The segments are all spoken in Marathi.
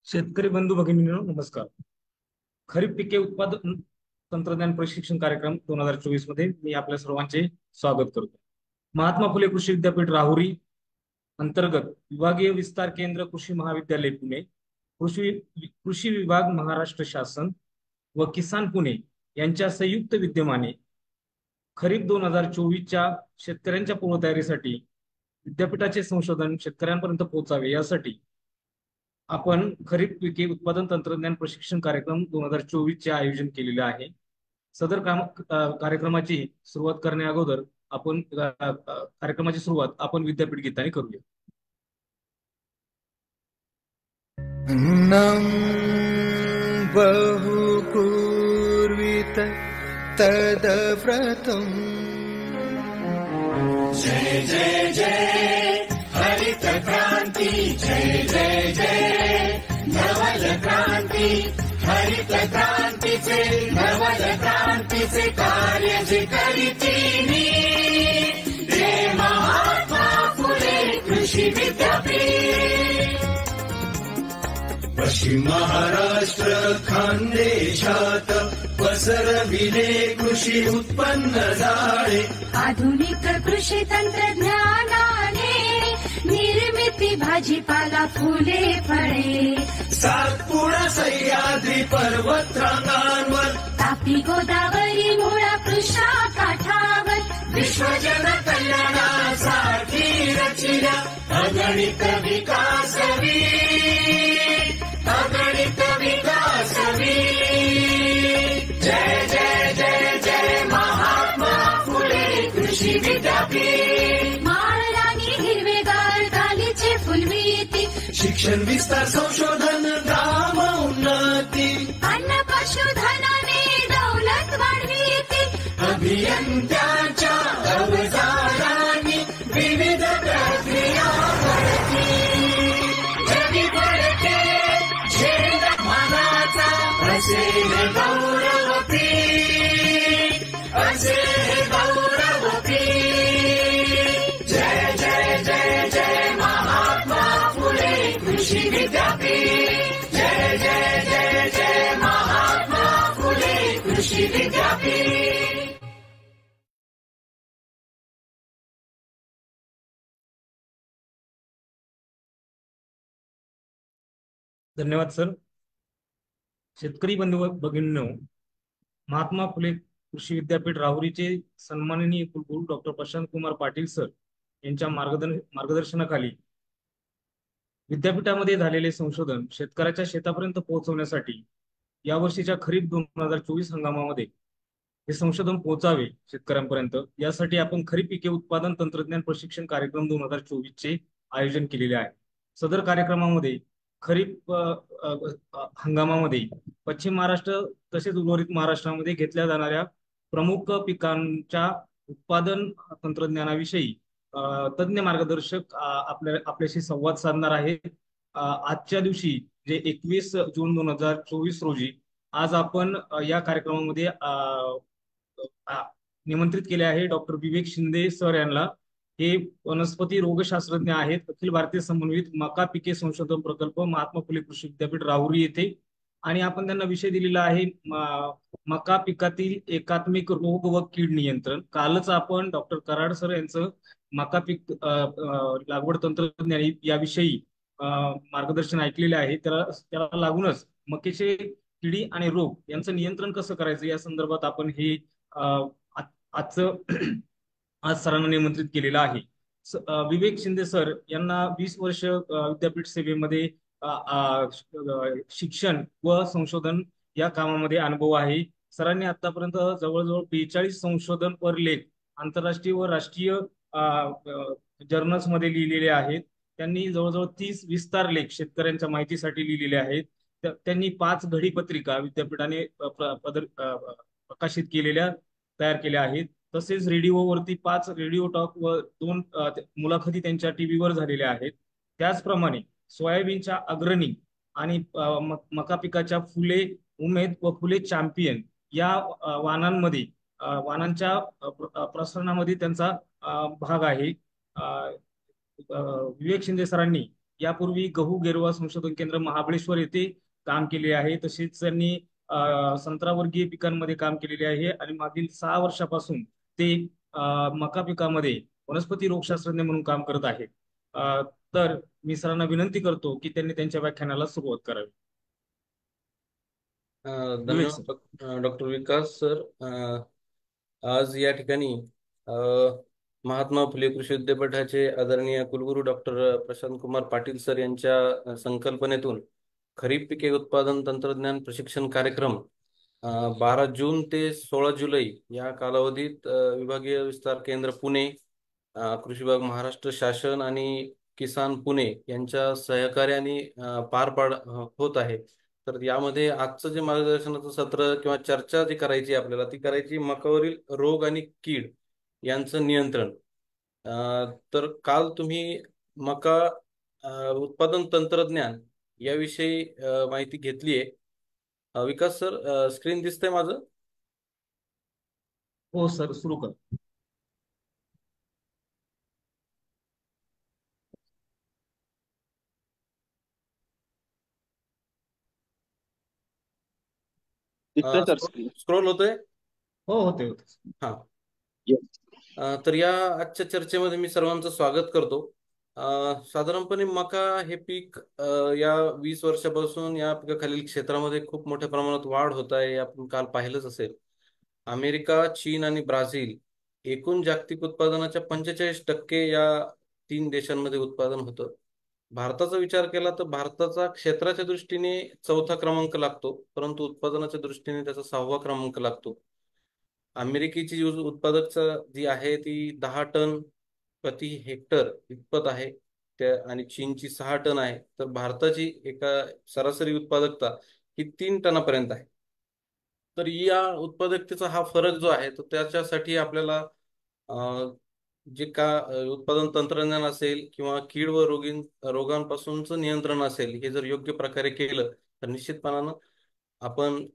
शेतकरी बंधू भगिनींनो नमस्कार. खरीप पिके उत्पादन तंत्रज्ञान प्रशिक्षण कार्यक्रम 2024 मध्ये मी आपल्या सर्वांचे स्वागत करतो. महात्मा फुले कृषी विद्यापीठ राहुरी अंतर्गत विभागीय विस्तार केंद्र कृषी महाविद्यालय पुणे, कृषी कृषी विभाग महाराष्ट्र शासन व किसान पुणे यांच्या संयुक्त विद्यमाने खरीप 2024च्या शेतकऱ्यांच्या पूर्वतयारीसाठी विद्यापीठाचे संशोधन शेतकऱ्यांपर्यंत पोहोचावे यासाठी आपण खरीप पिके उत्पादन तंत्रज्ञान प्रशिक्षण कार्यक्रम 2024 चे आयोजन केलेले आहे. सदर कार्यक्रमाची सुरुवात करण्या अगोदर आपण कार्यक्रमाची सुरुवात आपण विद्यापीठ गीताने करूया. अन्नं बहुपूर्वित तदव्रतम् जय जय जय हरित क्रांति, जय जय जय नवल क्रांति, हरित क्रांतीचे नवल क्रांतीचे कार्य जे करीतीनी ते महात्मा फुले कृषी विद्यापीठ. पश्चिम महाराष्ट्र खानदेशात पसरविले कृषी उत्पन्न जाळे, आधुनिक कृषी तंत्रज्ञानाने निर्मिती भाजीपाला फुले फळे, सातपुडा सह्याद्री पर्वतरांगांवर, तापी गोदावरी मुळा कृष्णा काठावर, विश्वजन कल्याणासाठी रचिल्या अगणित विकासवी, अगणित विकासवी. जय जय जय जय महात्मा फुले कृषी विद्यापीठ. माळरानी हिरवेगार गालीचे फुलवीती, शिक्षण विस्तार संशोधन ग्राम उन्नती, अन्न पशुधनाने दौलत वाढवीती, अभियंत्याच्या अवजारांनी विविध प्रक्रिया घडती. जगी घडते झेंड मानाचा असेल गौरवती, असेल गौरवती. जय जय जय जय महात्मा फुले कृषी विद्यापीठ. जय जय जय जय महात्मा फुले कृषी विद्यापीठ. धन्यवाद सर. शेतकरी बंधू भगिनींनो, महात्मा फुले कृषी विद्यापीठ राहुरीचे सन्माननीय कुलगुरू डॉक्टर प्रशांत कुमार पाटील सर यांच्या मार्गदर्शनाखाली विद्यापीठामध्ये झालेले संशोधन शेतकऱ्याच्या शेतापर्यंत पोहोचवण्यासाठी यावर्षीच्या खरीप 2024 हंगामामध्ये हे संशोधन पोहोचावे शेतकऱ्यांपर्यंत यासाठी आपण खरीप पिके उत्पादन तंत्रज्ञान प्रशिक्षण कार्यक्रम 2024 चे आयोजन केलेले आहे. सदर कार्यक्रमामध्ये खरीप हंगामामध्ये पश्चिम महाराष्ट्र तसेच उर्वरित महाराष्ट्रामध्ये घेतल्या जाणाऱ्या प्रमुख पिकांच्या उत्पादन तंत्रज्ञानाविषयी तज्ञ मार्गदर्शक आपल्याशी संवाद साधणार आहेत. आजच्या दिवशी जे 21 जून 2024 रोजी आज आपण या कार्यक्रमामध्ये निमंत्रित केले आहे डॉक्टर विवेक शिंदे सर यांना. हे वनस्पती रोगशास्त्रज्ञ आहेत. अखिल भारतीय समन्वित मका पिके संशोधन प्रकल्प महात्मा फुले कृषी विद्यापीठ राहुरी येथे. आणि आपण त्यांना विषय दिलेला आहे मका पिकातील एकात्मिक रोग व कीड नियंत्रण. कालच आपण डॉक्टर कराड सर यांचं मका पीक लागवड तंत्रज्ञान याविषयी मार्गदर्शन ऐकलेले आहे. त्याला लागूनच मकेचे किडी आणि रोग यांचं नियंत्रण कसं करायचं या संदर्भात आपण हे आज सरांना निमंत्रित केलेलं आहे. विवेक शिंदे सर यांना 20 वर्ष विद्यापीठ सेवेमध्ये शिक्षण व संशोधन या कामामध्ये अनुभव आहे. सरांनी आतापर्यंत जवळजवळ 42 संशोधन पर लेख आंतरराष्ट्रीय व राष्ट्रीय जर्नल्स मध्ये लिहिलेले आहेत. त्यांनी जवळजवळ 30 विस्तार लेख शेतकऱ्यांच्या माहितीसाठी लिहिलेले आहेत. त्यांनी 5 घडी पत्रिका विद्यापीठाने प्रकाशित केलेल्या तयार केल्या आहेत. तसेच रेडिओवरती 5 रेडिओ टॉक व 2 मुलाखती त्यांच्या टीव्हीवर झालेल्या आहेत. त्याचप्रमाणे सोयाबीनच्या अग्रणी आणि मका पिकाच्या फुले उमेद व फुले चॅम्पियन या वाणांमध्ये वाणांच्या प्रसारणामध्ये त्यांचा भाग आहे. विवेक शिंदे सरांनी यापूर्वी गहू गेरवा संशोधन केंद्र महाबळेश्वर येथे काम केले आहे. तसेच त्यांनी संत्रावर्गीय पिकांमध्ये काम केलेले आहे आणि मागील 6 वर्षापासून ते मका पिकामध्ये वनस्पती रोगशास्त्रज्ञ म्हणून काम करत आहेत. तर मी सरांना विनंती करतो की त्यांनी त्यांच्या व्याख्यानाला सुरुवात करावी. धन्यवाद डॉक्टर विकास सर. आज या ठिकाणी महात्मा फुले कृषी विद्यापीठाचे आदरणीय कुलगुरू डॉक्टर प्रशांत कुमार पाटील सर यांच्या संकल्पनेतून खरीप पिके उत्पादन तंत्रज्ञान प्रशिक्षण कार्यक्रम 12 जून ते 16 जुलै या कालावधीत विभागीय विस्तार केंद्र पुणे, कृषी विभाग महाराष्ट्र शासन आणि किसान पुणे यांच्या सहकार्याने होत आहे. तर यामध्ये आजचं जे मार्गदर्शनाचं सत्र किंवा चर्चा जी करायची आपल्याला ती करायची मकावरील रोग आणि कीड यांचं नियंत्रण. तर काल तुम्ही मका उत्पादन तंत्रज्ञान याविषयी माहिती घेतली आहे. विकास सर, स्क्रीन दिसतंय माझं? हो सर, सुरू कर. स्क्रोल होतोय? हो, होते. हा. तर या आजच्या चर्चेमध्ये मी सर्वांचं स्वागत करतो. साधारणपणे मका हे पीक या 20 वर्षापासून या पिकाखालील क्षेत्रामध्ये खूप मोठ्या प्रमाणात वाढ होत आहे. आपण काल पाहिलंच असेल. अमेरिका, चीन आणि ब्राझील एकूण जागतिक उत्पादनाच्या 45% या 3 देशांमध्ये उत्पादन होतं. भारताचा विचार केला तर भारताचा क्षेत्राच्या दृष्टीने 4था क्रमांक लागतो, परंतु उत्पादनाच्या दृष्टीने त्याचा 6वा क्रमांक लागतो. अमेरिकेची उत्पादकता जी आहे ती 10 टन प्रति हेक्टर इतपत आहे आणि चीनची 6 टन आहे. तर भारताची एका सरासरी उत्पादकता ही 3 टनापर्यंत आहे. तर या उत्पादकतेचा हा फरक जो आहे तो त्याच्यासाठी आपल्याला जे का उत्पादन तंत्रज्ञान असेल किंवा कीड व रोगांपासूनचं नियंत्रण असेल, हे जर योग्य प्रकारे केलं तर निश्चितपणानं आपण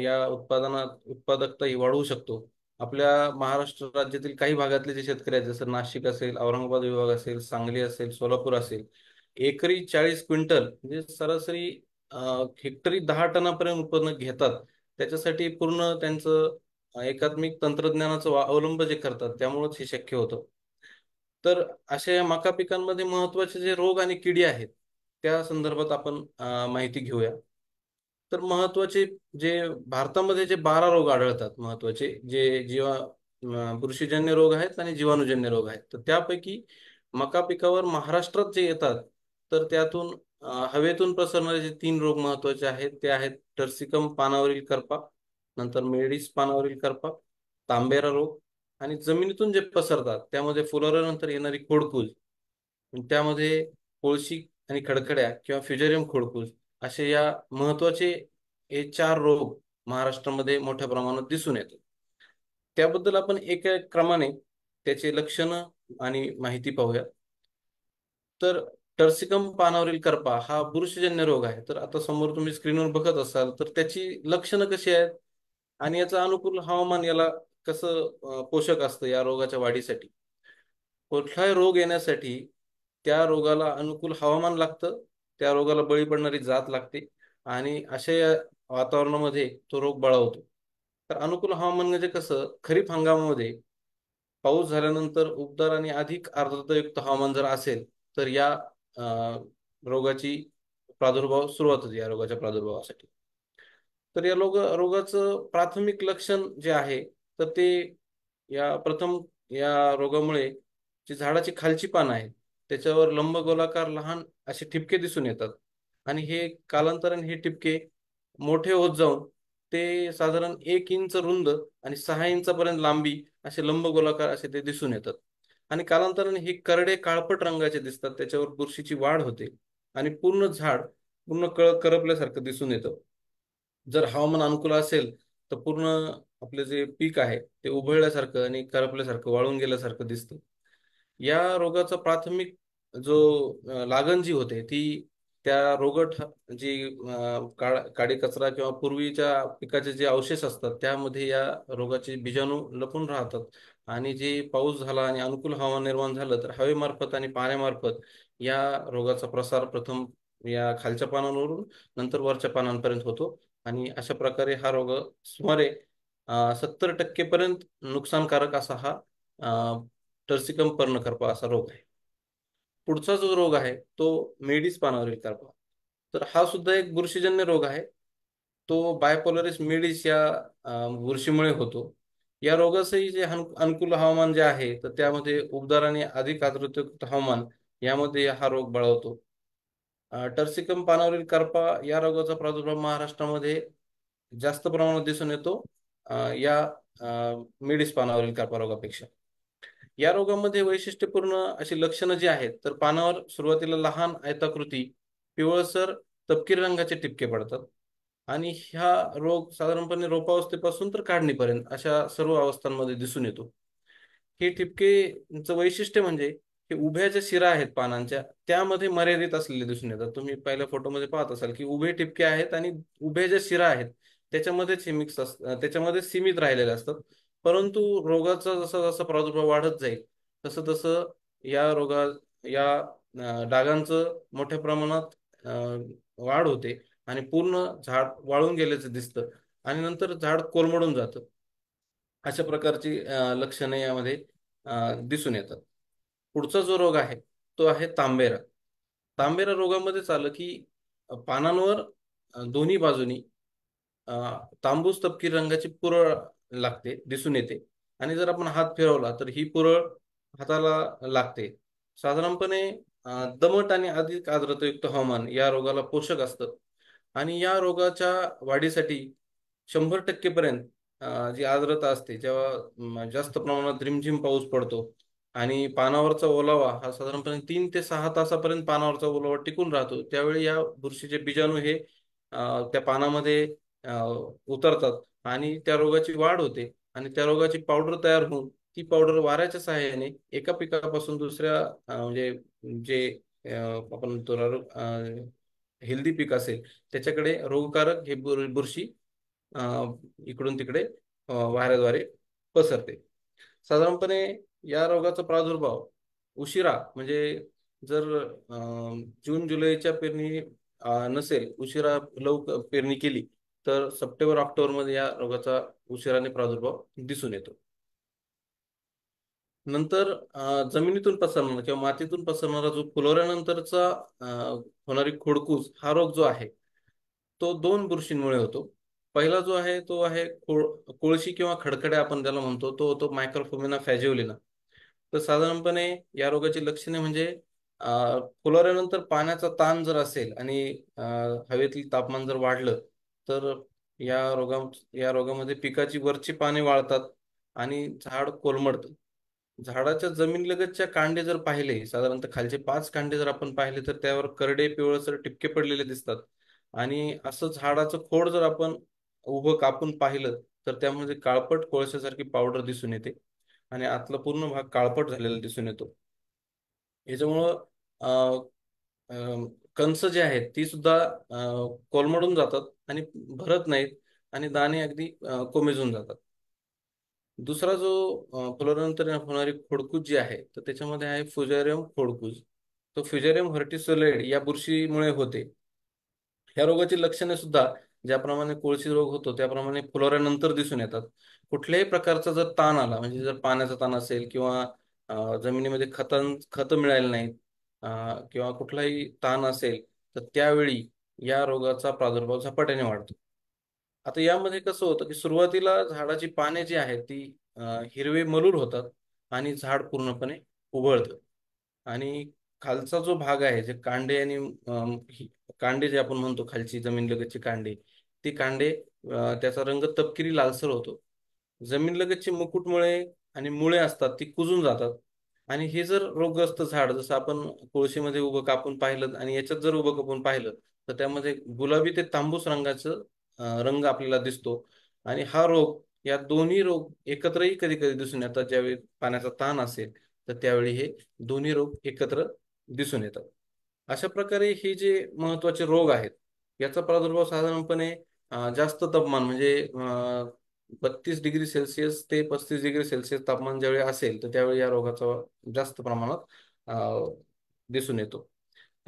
या उत्पादकता ही वाढवू शकतो. आपल्या महाराष्ट्र राज्यातील काही भागातले जे शेतकरी आहेत, जसं नाशिक असेल, औरंगाबाद विभाग असेल, सांगली असेल, सोलापूर असेल, एकरी 40 क्विंटल म्हणजे सरासरी हेक्टरी 10 टनापर्यंत उत्पन्न घेतात. त्याच्यासाठी पूर्ण त्यांचं एकात्मिक तंत्रज्ञानाचा अवलंब जे करतात त्यामुळेच हे शक्य होतं. तर अशा मका पिकांमध्ये महत्वाचे जे रोग आणि किडी आहेत त्या संदर्भात आपण माहिती घेऊया. तर महत्वाचे जे भारतामध्ये जे 12 रोग आढळतात, महत्वाचे जे बुरशीजन्य रोग आहेत आणि जीवाणूजन्य रोग आहेत, तर त्यापैकी मका पिकावर महाराष्ट्रात जे येतात तर त्यातून हवेतून प्रसरणारे जे 3 रोग महत्वाचे आहेत ते आहेत टर्सिकम पानावरील करपा, नंतर मेडिस पानावरील करपा, तांबेरा रोग आणि जमिनीतून जे पसरतात त्यामध्ये फुलोऱ्यानंतर येणारी खोडकुज, त्यामध्ये कोळशी आणि खडखड्या किंवा फ्युजेरियम खोडकुज असे या महत्वाचे हे 4 रोग महाराष्ट्रामध्ये मोठ्या प्रमाणात दिसून येतात. त्याबद्दल आपण एका क्रमाने त्याचे लक्षणं आणि माहिती पाहूया. तर टर्सिकम पानावरील करपा हा बुरशीजन्य रोग आहे. तर आता समोर तुम्ही स्क्रीनवर बघत असाल तर त्याची लक्षणं कशी आहेत आणि याचं अनुकूल हवामान याला कसं पोषक असतं या रोगाच्या वाढीसाठी. कुठलाही रोग येण्यासाठी त्या रोगाला अनुकूल हवामान लागतं, त्या रोगाला बळी पडणारी जात लागते आणि अशा वातावरणामध्ये तो रोग बळावतो. तर अनुकूल हवामान म्हणजे कसं, खरीप हंगामामध्ये पाऊस झाल्यानंतर उबदार आणि अधिक आर्द्रतायुक्त हवामान जर असेल तर या रोगाची प्रादुर्भाव सुरुवात होते या रोगाच्या प्रादुर्भावासाठी. तर या रोगाचं प्राथमिक लक्षण जे आहे तर ते प्रथम या रोगामुळे जी झाडाची खालची पानं आहेत त्याच्यावर लंबगोलाकार लहान असे ठिपके दिसून येतात आणि हे कालांतराने हे ठिपके मोठे होत जाऊन ते साधारण 1 इंच रुंद आणि 6 इंचापर्यंत लांबी असे लंबगोलाकार असे ते दिसून येतात. आणि कालांतराने हे करडे काळपट रंगाचे दिसतात, त्याच्यावर बुरशीची वाढ होते आणि पूर्ण झाड पूर्ण करपल्यासारखं दिसून येतं. जर हवामान अनुकूल असेल तर पूर्ण आपले जे पीक आहे ते उभळल्यासारखं आणि करपल्यासारखं वाळून गेल्यासारखं दिसतं. या रोगाचा प्राथमिक जो लागण जी होते ती त्या रोगट जी काडी कचरा किंवा पूर्वीच्या पिकाचे जे अवशेष असतात त्यामध्ये या रोगाचे बीजाणू लपून राहतात. आणि जे पाऊस झाला आणि अनुकूल हवामान निर्माण झालं तर हवेमार्फत आणि पाण्यामार्फत या रोगाचा प्रसार प्रथम या खालच्या पानांवरून नंतर वरच्या पानांपर्यंत होतो. आणि अशा प्रकारे हा रोग सुमारे 70% पर्यंत नुकसानकारक असा हा टर्सिकम पर्णकर्पा असा रोग आहे. पुढचा जो रोग आहे तो मेडीज पानावरील करपा. तर हा सुद्धा एक बुरशीजन्य रोग आहे. तो बायपोलरिस मेडीज या बुरशीमुळे होतो. या रोगाचंही जे अनुकूल हवामान जे आहे तर त्यामध्ये उबदार आणि अधिक आर्द्रतायुक्त हवामान यामध्ये हा रोग बळावतो. टर्सिकम पानावरील करपा या रोगाचा प्रादुर्भाव महाराष्ट्रामध्ये जास्त प्रमाणात दिसून येतो या मेडीज पानावरील करपा रोगापेक्षा. या रोगामध्ये वैशिष्ट्यपूर्ण अशी लक्षणं जी आहेत तर पानावर सुरुवातीला लहान आयताकृती पिवळसर तपकिरी रंगाचे ठिपके पडतात. आणि हा रोग साधारणपणे रोपावस्थेपासून तर काढणीपर्यंत अशा सर्व अवस्थांमध्ये दिसून येतो. हे ठिपकेचं वैशिष्ट्य म्हणजे हे उभ्या ज्या शिरा आहेत पानांच्या त्यामध्ये मर्यादित असलेले दिसून येतात. तुम्ही पहिल्या फोटोमध्ये पाहत असाल की उभे ठिपके आहेत आणि उभ्या ज्या शिरा आहेत त्याच्यामध्येच हे मिक्स त्याच्यामध्ये सीमित राहिलेले असतात. परंतु रोगाचा जसा जसा प्रादुर्भाव वाढत जाईल तसं तसं या या डागांचं मोठ्या प्रमाणात वाढ होते आणि पूर्ण झाड वाळून गेल्याचं दिसतं आणि नंतर झाड कोलमडून जातं. अशा प्रकारची लक्षणे यामध्ये दिसून येतात. पुढचा जो रोग आहे तो आहे तांबेरा. तांबेरा रोगामध्ये चालं की पानांवर दोन्ही बाजूनी तांबूस तपकिरी रंगाची पुरळ लागते दिसून येते. आणि जर आपण हात फिरवला तर ही पुरळ हाताला लागते. साधारणपणे दमट आणि अधिक आर्द्रतायुक्त हवामान या रोगाला पोषक असतं. आणि या रोगाच्या वाढीसाठी 100% पर्यंत जी आर्द्रता असते जेव्हा जास्त प्रमाणात रिमझिम पाऊस पडतो आणि पानावरचा ओलावा हा साधारणपणे 3 ते 6 तासापर्यंत पानावरचा ओलावा टिकून राहतो त्यावेळी या बुरशीचे बीजाणू हे त्या पानामध्ये उतरतात आणि त्या रोगाची वाढ होते आणि त्या रोगाची पावडर तयार होऊन ती पावडर वाऱ्याच्या सहाय्याने एका पिकापासून दुसऱ्या म्हणजे जे आपण म्हणतो हेल्दी पीक असेल त्याच्याकडे रोगकारक हे बुरशी इकडून तिकडे वाऱ्याद्वारे पसरते. साधारणपणे या रोगाचा प्रादुर्भाव उशिरा म्हणजे जर जून जुलैच्या पेरणी नसेल उशिरा लवकर पेरणी केली तर सप्टेंबर ऑक्टोबर मध्ये या रोगाचा उशिराने प्रादुर्भाव दिसून येतो. नंतर जमिनीतून पसरणारा किंवा मातीतून पसरणारा जो फुलवल्यानंतरचा होणारी खोडकूस हा रोग जो आहे तो 2 बुरशींमुळे होतो. पहिला जो आहे तो आहे कोळशी किंवा खडखड्या आपण त्याला म्हणतो तो होतो मायक्रोफोमिना फॅजिओलिना. तर साधारणपणे या रोगाची लक्षणे म्हणजे फुलवल्यानंतर पाण्याचा ताण जर असेल आणि हवेतील तापमान जर वाढलं तर या रोगामध्ये पिकाची वरची पाने वाळतात आणि झाड कोलमडतं. झाडाच्या जमीनलगतच्या कांडे जर पाहिले साधारणतः खालचे 5 कांडे जर आपण पाहिले तर त्यावर करडे पिवळसर टिपके पडलेले दिसतात. आणि असं झाडाचं खोड जर आपण उभं कापून पाहिलं तर त्यामध्ये काळपट कोळशासारखी पावडर दिसून येते आणि आतला पूर्ण भाग काळपट झालेला दिसून येतो. याच्यामुळं कंस जे आहेत ती सुद्धा कोलमडून जातात आणि भरत नाहीत आणि दाणे अगदी कोमेजून जातात. दुसरा जो फुलवल्यानंतर होणारी खोडकूस जी आहे तर त्याच्यामध्ये आहे फ्युजेरियम खोडकूस. तो फ्युजेरियम व्हर्टिसोलेड या बुरशीमुळे होते. ह्या रोगाची लक्षणे सुद्धा ज्याप्रमाणे कोळशी रोग होतो त्याप्रमाणे फुलवल्यानंतर दिसून येतात. कुठल्याही प्रकारचा जर ताण आला म्हणजे जर पाण्याचा ताण असेल किंवा जमिनीमध्ये खत मिळाले नाहीत किंवा कुठलाही ताण असेल तर त्यावेळी या रोगाचा प्रादुर्भाव झपाट्याने वाढतो. आता यामध्ये कसं होतं की सुरुवातीला झाडाची पाने जी आहेत ती हिरवे मलूर होतात आणि झाड पूर्णपणे उभळतं. आणि खालचा जो भाग आहे जे कांडे आणि कांडे जे आपण म्हणतो खालची जमीनलगतची कांडे ती कांडे त्याचा रंग तपकिरी लालसर होतो. जमीनलगतचे मुकुटमुळे आणि मुळे असतात ती कुजून जातात. आणि हे जर रोगग्रस्त झाड जसं आपण कोळशीमध्ये उभं कापून पाहिलं आणि याच्यात जर उभं कापून पाहिलं तर त्यामध्ये गुलाबी ते तांबूस रंगाचं रंग आपल्याला दिसतो. आणि हा रोग, या दोन्ही रोग एकत्रही कधी कधी दिसून येतात. ज्यावेळी पाण्याचा ताण असेल तर त्यावेळी हे दोन्ही रोग एकत्र दिसून येतात. अशा प्रकारे हे जे महत्वाचे रोग आहेत याचा प्रादुर्भाव साधारणपणे जास्त तापमान म्हणजे 32 डिग्री सेल्सिअस ते 35 डिग्री सेल्सिअस तापमान ज्यावेळी असेल तर त्यावेळी या रोगाचा जास्त प्रमाणात दिसून येतो.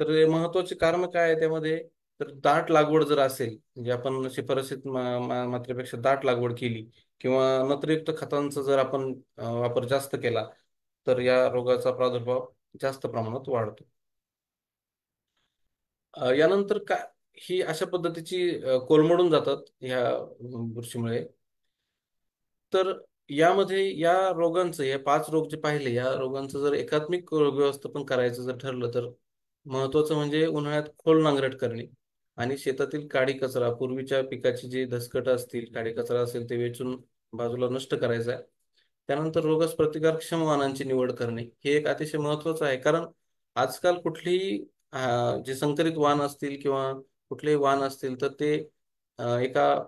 तर हे महत्वाचे कारण काय आहे त्यामध्ये, तर दाट लागवड जर असेल, म्हणजे आपण शिफारसीत मात्रेपेक्षा दाट लागवड केली किंवा नत्रयुक्त खतांचा जर आपण वापर जास्त केला तर या रोगाचा प्रादुर्भाव जास्त प्रमाणात वाढतो. यानंतर काय, ही अशा पद्धतीची कोलमडून जातात ह्या बुरशीमुळे. तर यामध्ये या रोगांचं, या 5 रोग जे पाहिले, या रोगांचं जर एकात्मिक रोग व्यवस्थापन करायचं जर ठरलं तर महत्वाचं म्हणजे उन्हाळ्यात खोल नांगरट करणे आणि शेतातील काडी कचरा, पूर्वीच्या पिकाची जी दसकट असतील, काडी कचरा असेल ते वेचून बाजूला नष्ट करायचा आहे. त्यानंतर रोगास प्रतिकारक्षम वाणांची निवड करणे हे एक अतिशय महत्वाचं आहे. कारण आजकाल कुठलीही जे संकरित वाण असतील किंवा कुठलेही वाण असतील तर ते एका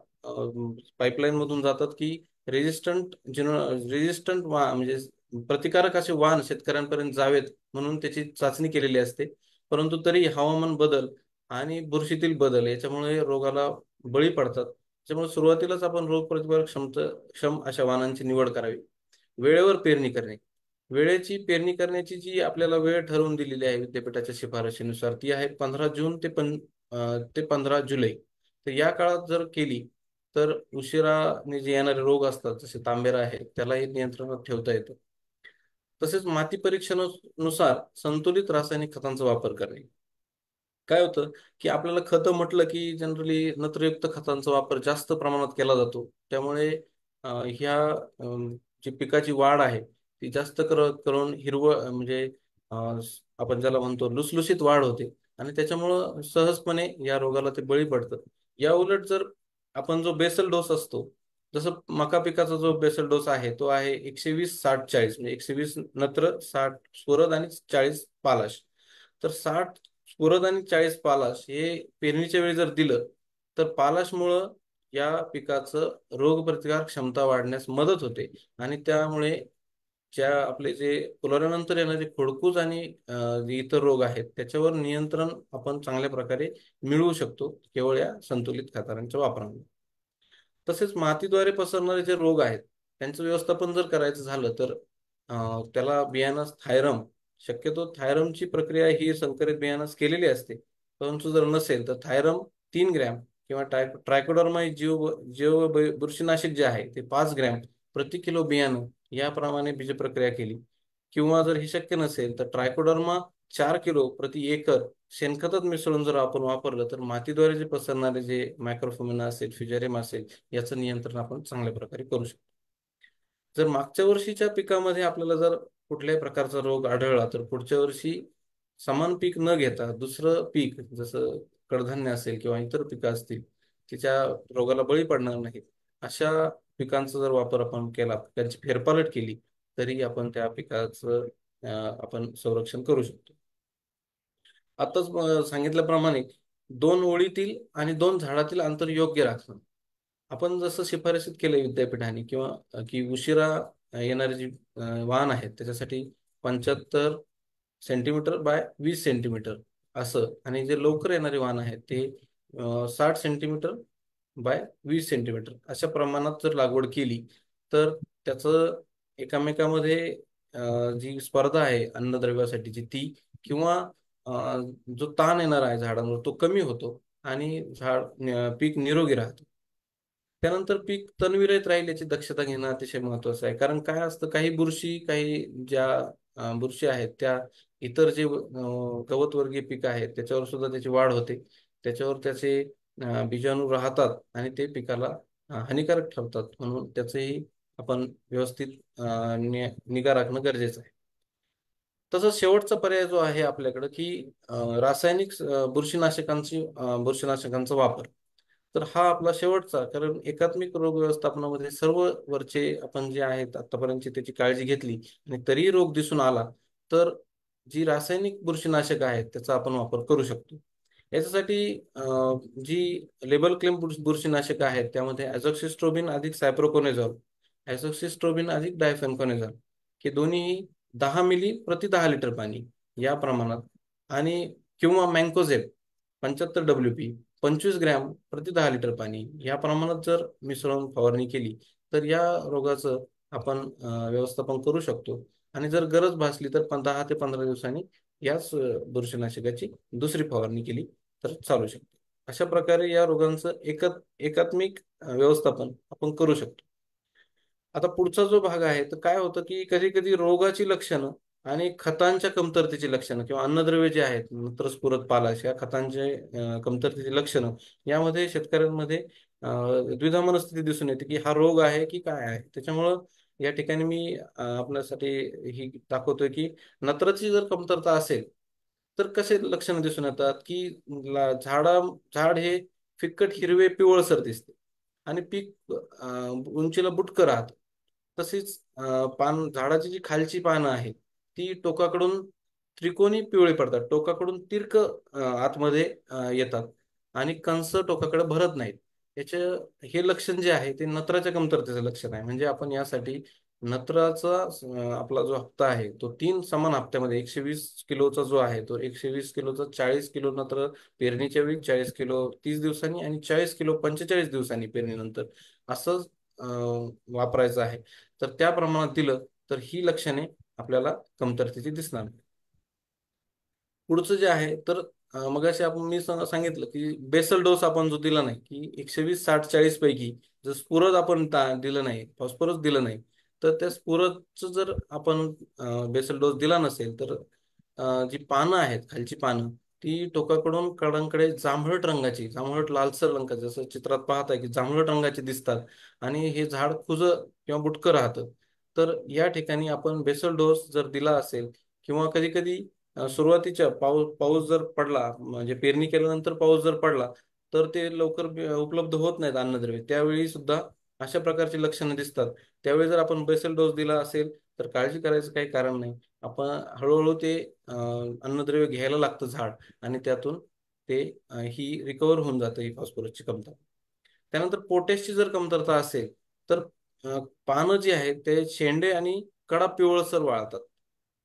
पाईपलाईन मधून जातात की रेजिस्टंट म्हणजे प्रतिकारक असे वाण शेतकऱ्यांपर्यंत जावेत म्हणून त्याची चाचणी केलेली असते. परंतु तरी हवामान बदल आणि बुरशीतील बदल याच्यामुळे रोगाला बळी पडतात. त्याच्यामुळे सुरुवातीलाच आपण रोग प्रतिकारक क्षम अशा वाणांची निवड करावी. वेळेवर पेरणी करणे, वेळेची पेरणी करण्याची जी आपल्याला वेळ ठरवून दिलेली आहे विद्यापीठाच्या शिफारशीनुसार ती आहे 15 जून ते 15 जुलै. तर या काळात जर केली तर उशिराने जे येणारे रोग असतात जसे तांबेरा आहे त्यालाही नियंत्रणात ठेवता येतं. तसेच माती परीक्षणानुसार संतुलित रासायनिक खतांचा वापर करणे. काय होतं की आपल्याला खतं म्हटलं की जनरली नत्रयुक्त खतांचा वापर जास्त प्रमाणात केला जातो. त्यामुळे ह्या जी पिकाची वाढ आहे ती जास्त करून हिरवळ म्हणजे अ, आपण ज्याला म्हणतो लुसलुशीत वाढ होते आणि त्याच्यामुळं सहजपणे या रोगाला ते बळी पडतं. या उलट जर आपण जो बेसल डोस असतो, जसं मका पिकाचा जो बेसल डोस आहे तो आहे 120-60-40, म्हणजे 120 नत्र, 60 स्फुरद आणि 40 पालाश. तर 60 स्फुरद आणि 40 पालाश हे पेरणीच्या वेळी जर दिलं तर पालाशमुळं या पिकाचं रोगप्रतिकार क्षमता वाढण्यास मदत होते आणि त्यामुळे ज्या आपले जे फुलोऱ्यानंतर येणारे खोडकूज आणि जे इतर रोग आहेत त्याच्यावर नियंत्रण आपण चांगल्या प्रकारे मिळवू शकतो केवळ या संतुलित खतांच्या वापरामुळे. तसेच मातीद्वारे पसरणारे जे रोग आहेत त्यांचं व्यवस्थापन जर करायचं झालं तर त्याला बियाणास थायरम, शक्यतो थायरमची प्रक्रिया ही संकरित बियाणास केलेली असते. परंतु जर नसेल तर थायरम 3 ग्रॅम किंवा ट्रायकोडर्मा जीव बुरशीनाशक जे आहे ते 5 ग्रॅम प्रति किलो बियाणं याप्रमाणे बीज प्रक्रिया केली. किंवा जर हे शक्य नसेल तर ट्रायकोडर्मा 4 किलो प्रति एकर शेणखतात मिसळून जर आपण वापरलं तर मातीद्वारे जे पसरणारे जे मायक्रोफोमिना असेल, फ्युजेरियम असेल याचं नियंत्रण आपण चांगल्या प्रकारे करू शकतो. जर मागच्या वर्षीच्या पिकामध्ये आपल्याला जर कुठल्याही प्रकारचा रोग आढळला तर पुढच्या वर्षी समान पीक न घेता दुसरं पीक जसं कडधान्य असेल किंवा इतर पिकं असतील तिच्या रोगाला बळी पडणार नाहीत अशा पिकांचा जर वापर आपण केला, त्यांची फेरपालट केली तरी आपण त्या पिकाचं आपण संरक्षण करू शकतो. आताच सांगितल्याप्रमाणे 2 ओळीतील आणि 2 झाडातील अंतर योग्य राखणं. आपण जसं शिफारसीत केलंय विद्यापीठाने किंवा की उशिरा येणारे जी वाहन आहेत त्याच्यासाठी 75 सेंटीमीटर बाय 20 सेंटीमीटर असं, आणि जे लवकर येणारे वाहन आहेत ते 60 सेंटीमीटर बाय 20 सेंटीमीटर अशा प्रमाणात जर लागवड केली तर त्याचं एकामेकामध्ये जी स्पर्धा आहे अन्नद्रव्यासाठीची ती किंवा जो ताण येणार आहे झाडांवर तो कमी होतो आणि पीक निरोगी राहतं. त्यानंतर पीक तणविरहित राहील याची दक्षता घेणं अतिशय महत्वाचं आहे. कारण काय असतं, काही बुरशी, काही ज्या बुरशी आहेत त्या इतर जे गवतवर्गीय पीक आहेत त्याच्यावर सुद्धा त्याची वाढ होते, त्याच्यावर त्याचे बीजाणू राहतात आणि ते पिकाला हानिकारक ठरतात. म्हणून त्याचंही आपण व्यवस्थित निगा राखणं गरजेचं आहे. तसंच शेवटचा पर्याय जो आहे आपल्याकडं की रासायनिक बुरशीनाशकांचा वापर. तर हा आपला शेवटचा, कारण एकात्मिक रोग व्यवस्थापनामध्ये सर्व वरचे आपण जे आहेत आतापर्यंतची त्याची काळजी घेतली आणि तरीही रोग दिसून आला, तर जी रासायनिक बुरशीनाशक आहेत त्याचा आपण वापर करू शकतो. याच्यासाठी जी लेबल क्लेम बुरशीनाशक आहेत त्यामध्ये ॲझॉक्सिस्ट्रोबिन अधिक सायप्रोकोनेझॉल, ॲझॉक्सिस्ट्रोबिन अधिक डायफेनकोनेझॉल हे दोन्ही 10 मिली प्रति 10 लिटर पाणी या प्रमाणात, आणि किंवा मँकोझेब 75 WP 25 ग्रॅम प्रति 10 लिटर पाणी या प्रमाणात जर मिसळून फवारणी केली तर या रोगाचं आपण व्यवस्थापन करू शकतो. आणि जर गरज भासली तर 10 ते 15 दिवसांनी याच बुरशीनाशकाची दुसरी फवारणी केली तर चालू शकते. अशा प्रकारे या रोगांचं एकात्मिक व्यवस्थापन आपण करू शकतो. आता पुढचा जो भाग आहे तर काय होतं की कधी कधी रोगाची लक्षणं आणि खतांच्या कमतरतेची लक्षणं किंवा अन्नद्रव्य जे आहेत नत्रस्फुरद पालाश या खतांचे कमतरतेची लक्षणं यामध्ये शेतकऱ्यांमध्ये द्विधा मनस्थिती दिसून येते की हा रोग आहे की काय आहे. त्याच्यामुळं या ठिकाणी मी आपल्यासाठी ही दाखवतोय की नत्राची जर कमतरता असेल तर कसे लक्षणं दिसून येतात की झाड हे फिक्कट हिरवे पिवळसर दिसते आणि पीक उंचीला बुटकं राहतं. तसेच झाडाची जी खालची पानं आहेत ती टोकाकडून त्रिकोणी पिवळे पडतात, टोकाकडून तिर्क आतमध्ये येतात आणि कंस टोकाकडे भरत नाहीत. याचे हे लक्षण जे आहे ते नत्राच्या कमतरतेचं लक्षण आहे. म्हणजे आपण यासाठी नत्राचा आपला जो हप्ता आहे तो 3 समान हप्त्यामध्ये 120 किलोचा जो आहे तो 120 किलोचा 40 किलो नत्र पेरणीच्या वेळी, 40 किलो 30 दिवसांनी आणि 40 किलो 45 दिवसांनी पेरणीनंतर असं वापरायचं आहे. तर त्या प्रमाणात दिलं तर ही लक्षणे आपल्याला कमतरतेची दिसणार. पुढचं जे आहे तर मगाशी मी सांगितलं की बेसल डोस आपण जो दिला नाही की 120-60-40 पैकी जर स्फुरद आपण दिलं नाही, फॉस्फरस दिलं नाही, तर त्या स्फुरदचं जर आपण बेसल डोस दिला नसेल तर जी पानं आहेत खालची पानं ती टोकाकडून कडांकडे जांभळट लालसर रंगाची, जसं चित्रात पाहताय की जांभळट रंगाची दिसतात आणि हे झाड खुजं किंवा बुटकं राहतं. तर या ठिकाणी आपण बेसल डोस जर दिला असेल किंवा कधी कधी सुरुवातीच्या पाऊस जर पडला म्हणजे पेरणी केल्यानंतर पाऊस जर पडला तर ते लवकर उपलब्ध होत नाहीत अन्नद्रव्य, त्यावेळी सुद्धा अशा प्रकारची लक्षणं दिसतात. त्यावेळी जर आपण बेसल डोस दिला असेल तर काळजी करायचं काही कारण नाही. आपण हळूहळू ते अन्नद्रव्य घ्यायला लागतं झाड आणि त्यातून ते ही रिकवर होऊन जातं ही फॉस्फरसची कमतरता. त्यानंतर पोटॅशची जर कमतरता असेल तर पानं जी आहेत ते शेंडे आणि कडा पिवळसर वाळतात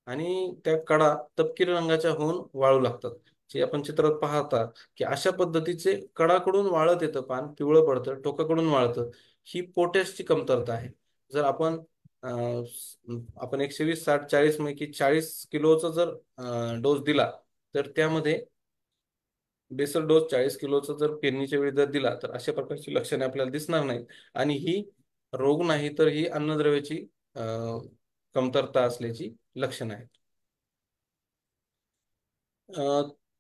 आणि त्या कडा तपकिरी रंगाच्या होऊन वाळू लागतात. जे आपण चित्रात पाहता की अशा पद्धतीचे कडाकडून वाळत येतं, पान पिवळं पडतं, टोकाकडून वाळतं. ही पोटॅशची कमतरता आहे. जर आपण 120-60-40 पैकी 40 किलोचा जर डोस दिला तर त्यामध्ये बेसल डोस 40 किलोचा जर पेरणीच्या वेळी जर दिला तर अशा प्रकारची लक्षणे आपल्याला दिसणार नाहीत आणि ही रोग नाही तर ही अन्नद्रव्याची कमतरता असल्याची लक्षणं आहेत.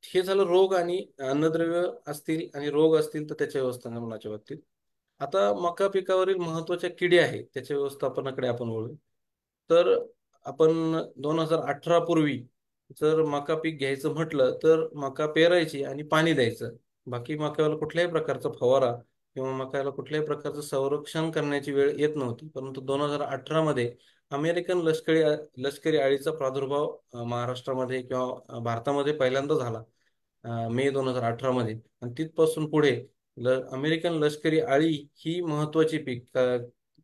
हे झालं रोग आणि अन्नद्रव्य असतील आणि रोग असतील तर त्याच्या व्यवस्थापनाच्या बाबतीत. आता मका पिकावरील महत्वाच्या किडे आहेत त्याच्या व्यवस्थापनाकडे आपण वळू. तर आपण 2018 पूर्वी जर मका पीक घ्यायचं म्हटलं तर मका पेरायची आणि पाणी द्यायचं. बाकी मक्याला कुठल्याही प्रकारचा फवारा किंवा मक्याला कुठल्याही प्रकारचं संरक्षण करण्याची वेळ येत नव्हती. परंतु 2018 मध्ये अमेरिकन लष्करी अळीचा प्रादुर्भाव महाराष्ट्रामध्ये किंवा भारतामध्ये पहिल्यांदा झाला मे 2018 मध्ये. आणि तिथपासून पुढे अमेरिकन लष्करी अळी ही महत्वाची पीक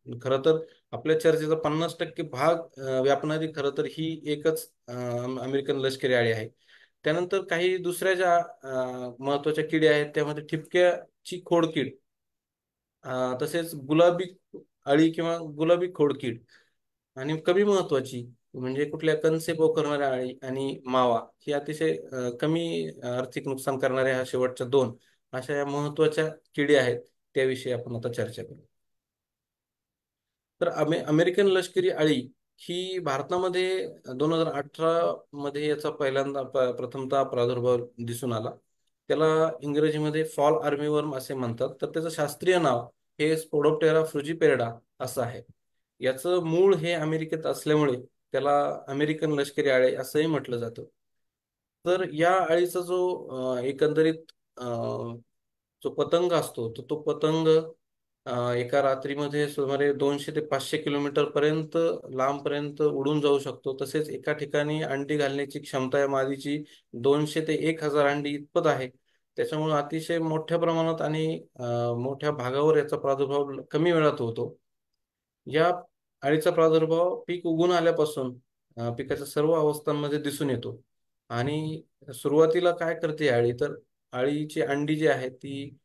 खरं तर आपल्या चर्चेचा 50% भाग व्यापणारी खरं तर ही एकच अमेरिकन लष्करी अळी आहे. त्यानंतर काही दुसऱ्या ज्या महत्वाच्या किडे आहेत त्यामध्ये ठिपक्याची खोडकीड, तसेच गुलाबी अळी किंवा गुलाबी खोडकीड, आणि कमी महत्वाची म्हणजे कुठल्या कणसे पोखरणाऱ्या अळी आणि मावा ही अतिशय कमी आर्थिक नुकसान करणाऱ्या ह्या शेवटच्या दोन अशा या महत्वाच्या किडे आहेत. त्याविषयी आपण आता चर्चा करू. तर अमेरिकन लष्करी अळी ही भारतामध्ये 2018 मध्ये याचा पहिल्यांदा प्रथमतः प्रादुर्भाव दिसून आला. त्याला इंग्रजीमध्ये फॉल आर्मीवर्म असे म्हणतात. तर त्याचं शास्त्रीय नाव हे स्पोडोप्टेरा फ्रुजिपेरडा असं आहे. याचं मूळ हे अमेरिकेत असल्यामुळे त्याला अमेरिकन लष्करी अळी असंही म्हटलं जातं. तर या अळीचा जो एकंदरीत जो पतंग असतो तर तो पतंग एका रात्रीमध्ये सुमारे 200 ते 500 किलोमीटर पर्यंत लांबपर्यंत उडून जाऊ शकतो. तसेच एका ठिकाणी अंडी घालण्याची क्षमता या मादीची 200 ते 1000 अंडी इतपत आहे. त्याच्यामुळे अतिशय मोठ्या प्रमाणात आणि मोठ्या भागावर याचा प्रादुर्भाव कमी वेळात होतो. या अळीचा प्रादुर्भाव पीक उगवून आल्यापासून पिकाच्या सर्व अवस्थांमध्ये दिसून येतो. आणि सुरुवातीला काय करते अळी, तर अळीची अंडी जी आहे ती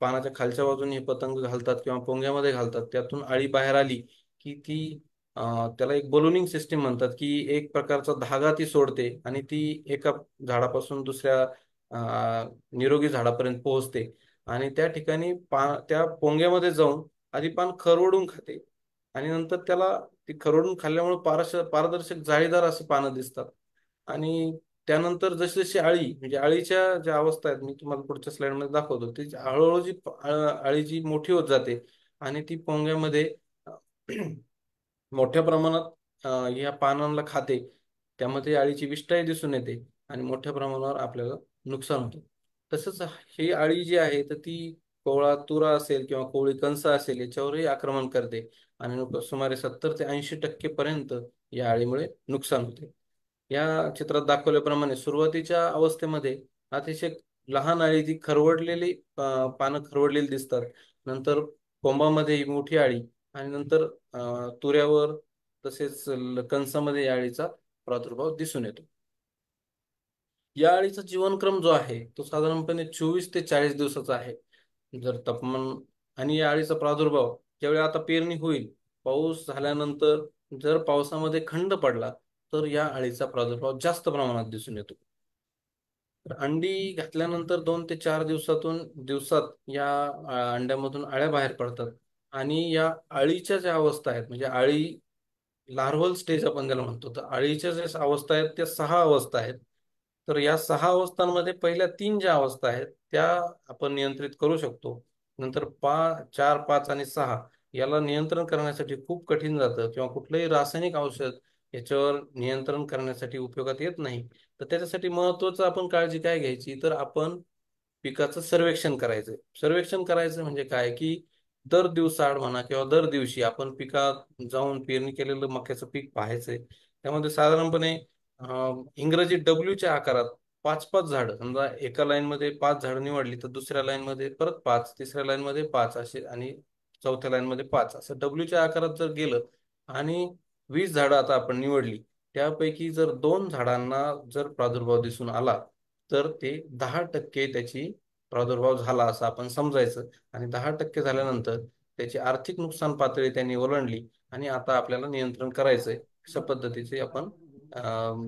पानाच्या खालच्या बाजूने हे पतंग घालतात किंवा पोंग्यामध्ये घालतात. त्यातून अळी बाहेर आली की ती त्याला एक बलूनिंग सिस्टीम म्हणतात, की एक प्रकारचा धागा ती सोडते आणि ती एका झाडापासून दुसऱ्या निरोगी झाडापर्यंत पोहोचते. आणि त्या ठिकाणी त्या पोंग्यामध्ये जाऊन आधी पान खरवडून खाते आणि नंतर त्याला ती खरवडून खाल्ल्यामुळे पारदर्शक जाळीदार अशी पानं दिसतात. आणि त्यानंतर जशी जशी अळी, म्हणजे अळीच्या ज्या अवस्था आहेत मी तुम्हाला पुढच्या स्लाइडमध्ये दाखवतो, ती हळूहळू अळी जी मोठी होत जाते आणि ती पोंग्यामध्ये मोठ्या प्रमाणात या पानांना खाते. त्यामध्ये अळीची विष्ठाही दिसून येते आणि मोठ्या प्रमाणावर आपल्याला नुकसान होतं. तसंच ही अळी जी आहे तर ती कोवळा तुरा असेल किंवा कोवळी कंस असेल याच्यावरही आक्रमण करते आणि सुमारे 70 ते 80% पर्यंत या अळीमुळे नुकसान होते. या चित्रात दाखवल्याप्रमाणे सुरुवातीच्या अवस्थेमध्ये अतिशय लहान अळी ती खरवडलेली पानं खरवडलेली दिसतात. नंतर कोंबामध्ये ही मोठी अळी आणि नंतर तुऱ्यावर तसेच कंसामध्ये या अळीचा प्रादुर्भाव दिसून येतो. या अळीचा जीवनक्रम जो आहे तो साधारणपणे 24 ते 40 दिवसाचा आहे. जर तापमान आणि या अळीचा प्रादुर्भाव ज्यावेळी आता पेरणी होईल, पाऊस झाल्यानंतर जर पावसामध्ये खंड पडला तर या अळीचा प्रादुर्भाव जास्त प्रमाणात दिसून येतो. तर अंडी घातल्यानंतर 2 ते 4 दिवसात या अंड्यामधून अळ्या बाहेर पडतात. आणि या अळीच्या ज्या अवस्था आहेत, म्हणजे अळी लार्वल स्टेज आपण त्याला म्हणतो, तर अळीच्या ज्या अवस्था आहेत त्या 6 अवस्था आहेत. तर या 6 अवस्थांमध्ये पहिल्या 3 ज्या अवस्था आहेत त्या आपण नियंत्रित करू शकतो. नंतर 4, 5 आणि 6 याला नियंत्रण करण्यासाठी खूप कठीण जातं किंवा कुठलंही रासायनिक औषध याच्यावर नियंत्रण करण्यासाठी उपयोगात येत नाही. तर त्याच्यासाठी महत्त्वाचं आपण काळजी काय घ्यायची, तर आपण पिकाचं सर्वेक्षण करायचं. सर्वेक्षण करायचं म्हणजे काय, की दर दिवसाआड म्हणा किंवा दर दिवशी आपण पिकात जाऊन पेरणी केलेलं मक्याचं पीक पाहायचंय. त्यामध्ये साधारणपणे इंग्रजी डब्ल्यूच्या आकारात 5-5 झाडं, समजा एका लाईनमध्ये 5 झाडं निवडली तर दुसऱ्या लाईनमध्ये परत 5, तिसऱ्या लाईनमध्ये 5 असे आणि चौथ्या लाईनमध्ये 5 असं डब्ल्यूच्या आकारात जर गेलं आणि 20 झाडं आता आपण निवडली, त्यापैकी जर 2 झाडांना जर प्रादुर्भाव दिसून आला तर ते 10% त्याची प्रादुर्भाव झाला असं आपण समजायचं. आणि 10% झाल्यानंतर त्याची आर्थिक नुकसान पातळी त्यांनी ओलांडली आणि आता आपल्याला नियंत्रण करायचंय. अशा पद्धतीचे आपण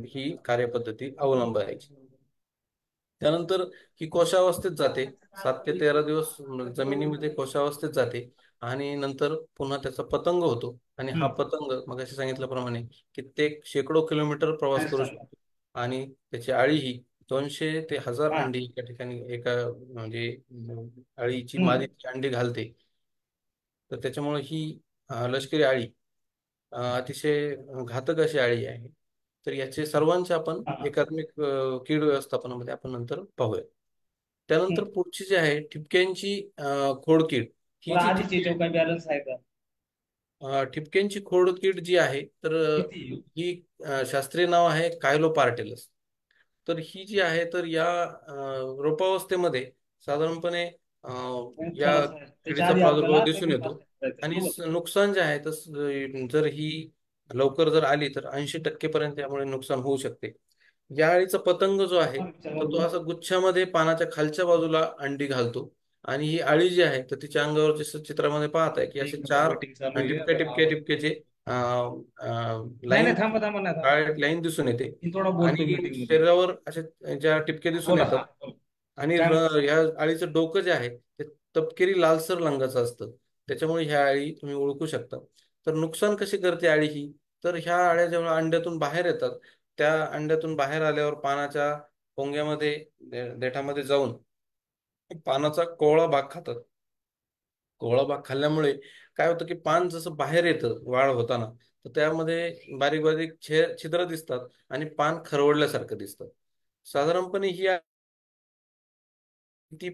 ही कार्यपद्धती अवलंबायची. त्यानंतर ही कोशावस्थेत जाते. 7 ते 13 दिवस जमिनीमध्ये कोशावस्थेत जाते आणि नंतर पुन्हा त्याचा पतंग होतो. आणि हा पतंग मगाशी सांगितल्याप्रमाणे कित्येक शेकडो किलोमीटर प्रवास करू शकतो. आणि त्याची अळी ही 200 ते 1000 अंडी एका ठिकाणी एका म्हणजे अळीची मादीची अंडी घालते. तर त्याच्यामुळे ही लष्करी अळी अतिशय घातक अशी अळी आहे. तर याचे सर्वांचे आपण एकात्मिक कीड व्यवस्थापनामध्ये आपण नंतर पाहूया. त्यानंतर पुढची जी आहे ठिपक्यांची खोडकीड. ही जी आधीच ठिपके याच्यावर काही बॅलन्स आहे का? ठिपक्यांची खोडकीड जी आहे तर किती? ही शास्त्रीय नाव आहे कायलोपार्टेलस. तर ही जी आहे तर या रोपावस्थेमध्ये साधारणपणे या त्याच्या किडीचा आधी प्रादुर्भाव आपल्याला दिसून पेमेंट येतो. करायचं आणि बरोबर. नुकसान जे आहे तर जर ही लवकर जर आली तर 80% पर्यंत यामुळे नुकसान होऊ शकते. या अळीचा पतंग जो आहे तर तो असा गुच्छामध्ये पानाच्या खालच्या बाजूला अंडी घालतो. आणि ही अळी जी आहे तर तिच्या अंगावर जसं चित्रामध्ये पाहत आहे की असे एक मिनिट 4 मीटिंग चालू आहे टिपके आता टिपके आवाज. टिपकेचे नाही लाईन नाही, थांबा थांबा नाही थांबा. काळ्या लाईन दिसून येते. मी थोडा बोलतोय आणि मीटिंग मध्ये. शरीरावर असे ज्या टिपके दिसून बोला. येतात. हा बोला. आणि काय म्हणता? ह्या अळीचं डोकं जे आहे ते तपकिरी लालसर रंगाचं असतं. त्याच्यामुळे ह्या अळी तुम्ही ओळखू शकता. तर नुकसान कशी करते अळी ही, तर ह्या अळ्या जेव्हा अंड्यातून बाहेर येतात त्या अंड्यातून बाहेर आल्यावर पानाच्या पोंग्यामध्ये देठामध्ये जाऊन पानाचा कोवळा भाग खातात. कोवळा भाग खाल्ल्यामुळे काय होतं की पान जसं बाहेर येतं वाढ होताना तर त्यामध्ये बारीक बारीक छिद्र दिसतात आणि पान खरवडल्यासारखं दिसतं. साधारणपणे ही ती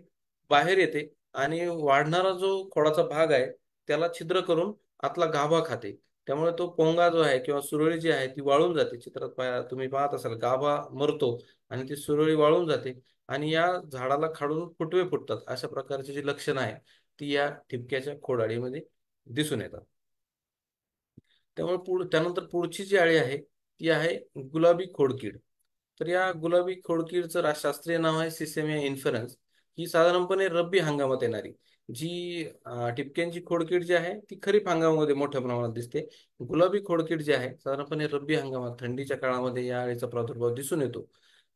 बाहेर येते आणि वाढणारा जो खोडाचा भाग आहे त्याला छिद्र करून आतला गाभा खाते. त्यामुळे तो पोंगा जो आहे किंवा सुरळी जी आहे ती वाळून जाते. चित्रात तुम्ही पाहत असाल गाभा मरतो आणि ती सुरळी वाळून जाते आणि या झाडाला खाडून फुटवे फुटतात. अशा प्रकारची जी लक्षणं आहे ती या ठिपक्याच्या खोडाळीमध्ये दिसून येतात. त्यामुळे त्यानंतर पुढची जी अळी आहे ती आहे गुलाबी खोडकीड. तर या गुलाबी खोडकीडचं शास्त्रीय नाव आहे सिसेमिया इन्फरन्स. ही साधारणपणे रब्बी हंगामात येणारी जी ठिपक्यांची खोडकीड जी आहे ती खरीप हंगामामध्ये मोठ्या प्रमाणात दिसते. गुलाबी खोडकीड जी आहे साधारणपणे रब्बी हंगामात थंडीच्या काळामध्ये या अळीचा प्रादुर्भाव दिसून येतो.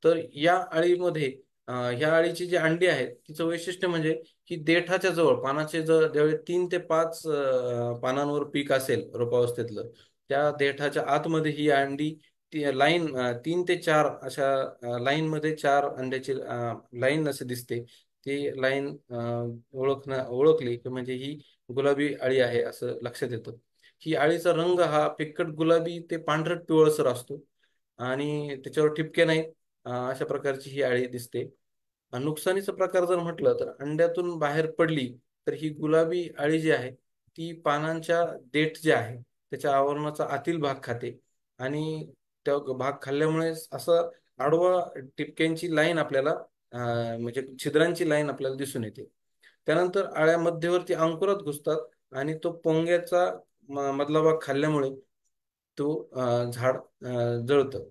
तर या अळीमध्ये ह्या अळीची जी अंडी आहेत तिचं वैशिष्ट्य म्हणजे की देठाच्या जवळ पानाचे ज्यावेळी 3 ते 5 पानांवर पीक असेल रोपावस्थेतलं त्या देठाच्या आतमध्ये ही अंडी ती लाईन 3 ते 4 अशा लाईन मध्ये 4 अंड्याची लाईन असे दिसते. ती लाईन ओळखली की म्हणजे ही गुलाबी अळी आहे असं लक्षात येतं. ही अळीचा रंग हा फिक्कट गुलाबी ते पांढरट पिवळसर असतो आणि त्याच्यावर ठिपके नाहीत. अशा प्रकारची ही अळी दिसते. नुकसानीचा प्रकार जर म्हटलं तर अंड्यातून बाहेर पडली तर ही गुलाबी अळी जी आहे ती पानांच्या देठ जे आहे त्याच्या आवरणाचा आतील भाग खाते आणि त्या भाग खाल्ल्यामुळे असं आडवा टिपक्यांची लाईन आपल्याला म्हणजे छिद्रांची लाईन आपल्याला दिसून येते. त्यानंतर अळ्या मध्यवर्ती अंकुरात घुसतात आणि तो पोंग्याचा मधला भाग खाल्ल्यामुळे तो झाड जळतं.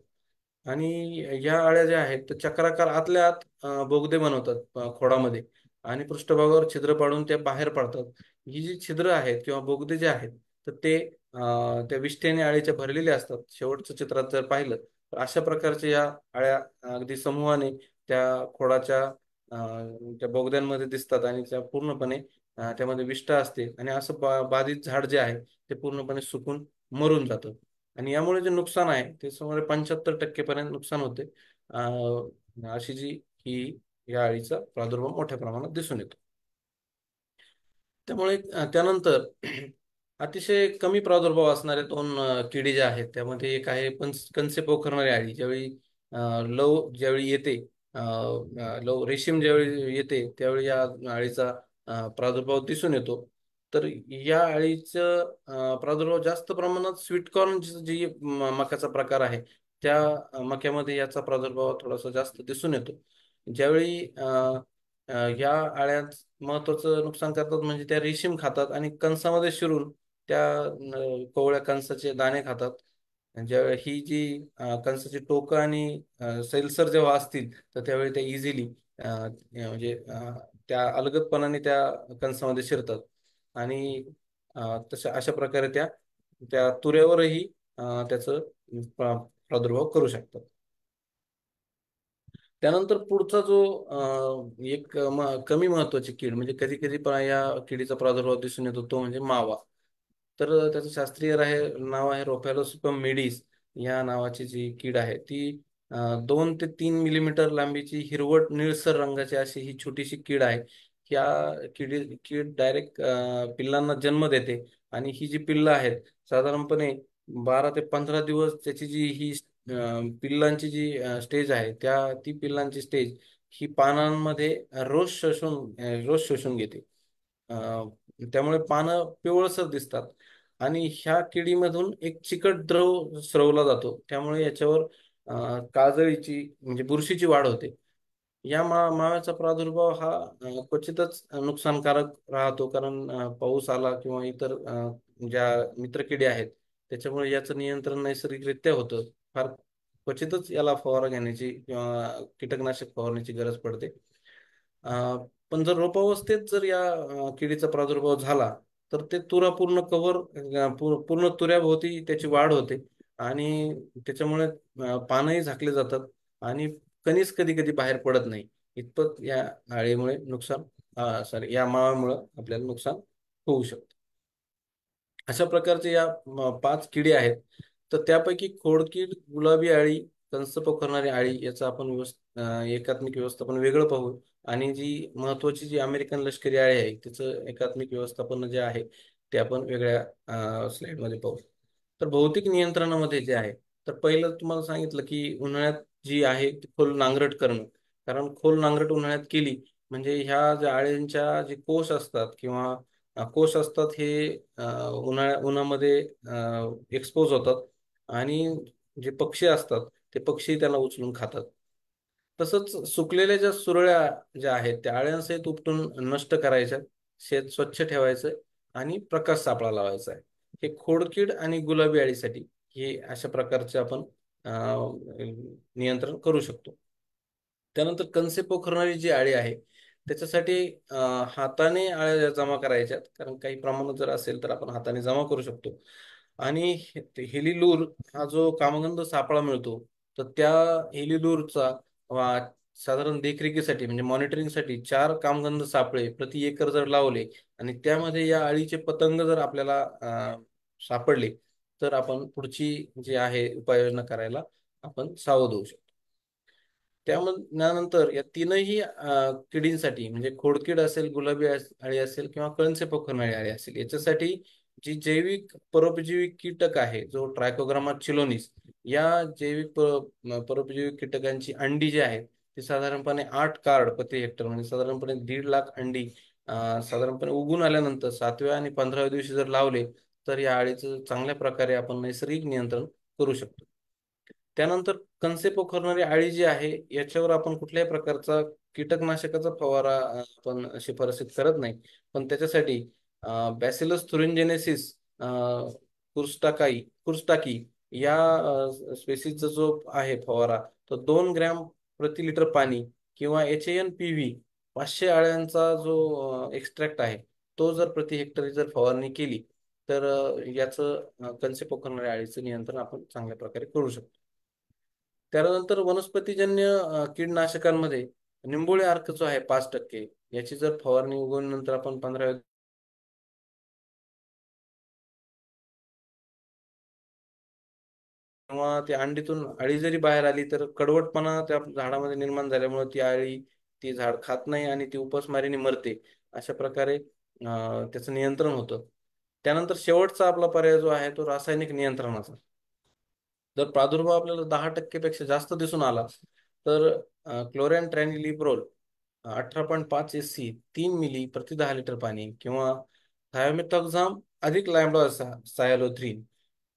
आणि या अळ्या ज्या आहेत तर चक्राकार आतल्या आत बोगदे बनवतात खोडामध्ये आणि पृष्ठभागावर छिद्र पाडून ते बाहेर पडतात. ही जी छिद्र आहेत किंवा बोगदे जे आहेत तर ते त्या विष्ठेने अळीच्या भरलेले असतात. शेवटच्या चित्रात जर पाहिलं तर अशा प्रकारच्या या अळ्या अगदी समूहाने त्या खोडाच्या त्या बोगद्यांमध्ये दिसतात आणि त्या पूर्णपणे त्यामध्ये विष्ठा असते आणि असं बाधित झाड जे आहे ते पूर्णपणे सुकून मरून जातं. आणि यामुळे जे नुकसान आहे ते सुमारे 75% पर्यंत नुकसान होते. अशी जी ही या अळीचा प्रादुर्भाव मोठ्या प्रमाणात दिसून येतो. त्यामुळे त्यानंतर अतिशय कमी प्रादुर्भाव असणारे 2 किडी ज्या आहेत त्यामध्ये एक आहे कंसे पोखरणारी अळी. ज्यावेळी ज्यावेळी येते लव रेशीम ज्यावेळी येते त्यावेळी या अळीचा प्रादुर्भाव दिसून येतो. तर या अळीचं प्रादुर्भाव जास्त प्रमाणात स्वीटकॉर्न जी मक्याचा प्रकार आहे त्या मक्यामध्ये याचा प्रादुर्भाव थोडासा जास्त दिसून येतो. ज्यावेळी ह्या अळ्या महत्वाचं नुकसान करतात म्हणजे त्या रेशीम खातात आणि कणसामध्ये शिरून त्या कोवळ्या कणसाचे दाणे खातात. ज्यावेळी ही जी कणसाची टोकं आणि सैलसर जेव्हा असतील तर त्यावेळी त्या इझिली म्हणजे त्या अलगदपणाने त्या कणसामध्ये शिरतात आणि तशा अशा प्रकारे त्या त्या तुऱ्यावरही त्याचं प्रादुर्भाव करू शकतात. त्यानंतर पुढचा जो एक कमी महत्वाची कीड म्हणजे कधी कधी पण या किडीचा प्रादुर्भाव दिसून येतो तो म्हणजे मावा. तर त्याचं शास्त्रीय नाव आहे रोफॅलोसिपम मिडीस. या नावाची जी कीड आहे ती 2 ते 3 मिलीमीटर लांबीची हिरवट निळसर रंगाची अशी ही छोटीशी कीड आहे. या कीड डायरेक्ट पिल्लांना जन्म देते आणि ही जी पिल्लं आहेत साधारणपणे 12 ते 15 दिवस त्याची जी ही पिल्लांची जी स्टेज आहे ती पिल्लांची स्टेज ही पानांमध्ये रोज शोषून घेते. त्यामुळे पानं पिवळसर दिसतात आणि ह्या किडीमधून एक चिकट द्रव स्रवला जातो. त्यामुळे याच्यावर काजळीची म्हणजे बुरशीची वाढ होते. या माव्याचा प्रादुर्भाव हा क्वचितच नुकसानकारक राहतो कारण पाऊस आला किंवा इतर ज्या मित्रकिडे आहेत त्याच्यामुळे याचं नियंत्रण नैसर्गिकरित्या होतं. फार क्वचितच याला फवारा घेण्याची किंवा कीटकनाशक फवारण्याची गरज पडते. पण जर रोपावस्थेत जर या किडीचा प्रादुर्भाव झाला तर ते तुरा पूर्ण पूर्ण तुऱ्याभोवती त्याची वाढ होते आणि त्याच्यामुळे पानही झाकले जातात आणि कणीस कधी कधी बाहेर पडत नाही. इतपत या अळीमुळे नुकसान सॉरी या मावामुळे आपल्याला नुकसान होऊ शकतं. अशा प्रकारचे या 5 किडे आहेत. तर त्यापैकी खोडकीड, गुलाबी अळी, कंस पोखरणारी अळी याचं आपण एकात्मिक व्यवस्थापन वेगळं पाहू आणि जी महत्वाची जी अमेरिकन लष्करी अळी आहे त्याचं एकात्मिक व्यवस्थापन जे आहे ते आपण वेगळ्या स्लाइडमध्ये पाहू. तर भौतिक नियंत्रणामध्ये जे आहे तर पहिलं तुम्हाला सांगितलं की उन्हाळ्यात जी आहे ती खोल नांगरट करणं. कारण खोल नांगरट उन्हाळ्यात केली म्हणजे ह्या ज्या आळ्यांच्या जे कोश असतात किंवा कोश असतात हे उन्हामध्ये एक्सपोज होतात आणि जे पक्षी असतात ते पक्षी त्याला उचलून खातात. तसंच सुकलेल्या ज्या सुरळ्या ज्या आहेत त्या आळ्यांसहित उपटून नष्ट करायच्या, शेत स्वच्छ ठेवायचं आणि प्रकाश सापळा लावायचा आहे. हे खोडकीड आणि गुलाबी अळीसाठी हे अशा प्रकारचे आपण नियंत्रण करू शकतो. त्यानंतर कणसे पोखरणारी जी अळी आहे त्याच्यासाठी हाताने आळ्या जमा करायच्यात, कारण काही प्रमाणात जर असेल तर आपण हाताने जमा करू शकतो. आणि हेलिलूर हा जो कामगंध सापळा मिळतो, तर त्या हेलिलूरचा साधारण देखरेखीसाठी म्हणजे मॉनिटरिंगसाठी 4 कामगंध सापळे प्रति एकर जर लावले आणि त्यामध्ये या अळीचे पतंग जर आपल्याला सापडले, तर आपण पुढची जी आहे उपाययोजना करायला आपण सावध होऊ शकतो. त्यानंतर या तीनही किडींसाठी म्हणजे खोडकीड असेल, गुलाबी अळी असेल किंवा कळंचे पोखरणारी अळी असेल, याच्यासाठी जी जैविक परोपजीवी कीटक आहे जो ट्रायकोग्रामा चिलोनिस, या जैविक परोपजीवी कीटकांची अंडी जी आहेत ती साधारणपणे 8 कार्ड प्रति हेक्टर म्हणजे साधारणपणे 1.5 लाख अंडी साधारणपणे उगून आल्यानंतर 7व्या आणि 15व्या दिवशी जर लावले तर या अळीचं चांगल्या प्रकारे आपण नैसर्गिक नियंत्रण करू शकतो. त्यानंतर कणसे पोखरणारी अळी जी आहे याच्यावर आपण कुठल्याही प्रकारचा कीटकनाशकाचा फवारा आपण शिफारसीत करत नाही, पण त्याच्यासाठी बॅसिलस थुरिनजेनेसिस कुर्स्टाकी या स्पेसीसचा जो आहे फवारा, तो 2 ग्रॅम प्रति लिटर पाणी किंवा HANPV 500 आळ्यांचा जो एक्स्ट्रॅक्ट आहे तो जर प्रति हेक्टरी जर फवारणी केली तर याचं कणसे पोखरणाऱ्या अळीचं नियंत्रण आपण चांगल्या प्रकारे करू शकतो. त्यानंतर वनस्पतीजन्य कीडनाशकांमध्ये निंबोळी अर्क जो आहे 5%, याची जर फवारणी उगवल्यानंतर आपण 15 किंवा त्या अंडीतून अळी जरी बाहेर आली तर कडवटपणा त्या झाडामध्ये निर्माण झाल्यामुळे ती अळी ती झाड खात नाही आणि ती उपासमारीने मरते. अशा प्रकारे त्याचं नियंत्रण होतं. त्यानंतर शेवटचा आपला पर्याय जो आहे तो रासायनिक नियंत्रणाचा. जर प्रादुर्भाव आपल्याला 10% पेक्षा जास्त दिसून आला तर क्लोरॅन ट्रॅनिलिप्रोल 18.5 SC 3 मिली प्रति 10 लिटर पाणी किंवा थायोमेथॉक्झाम अधिक लॅम्बडा सायलोथ्रीन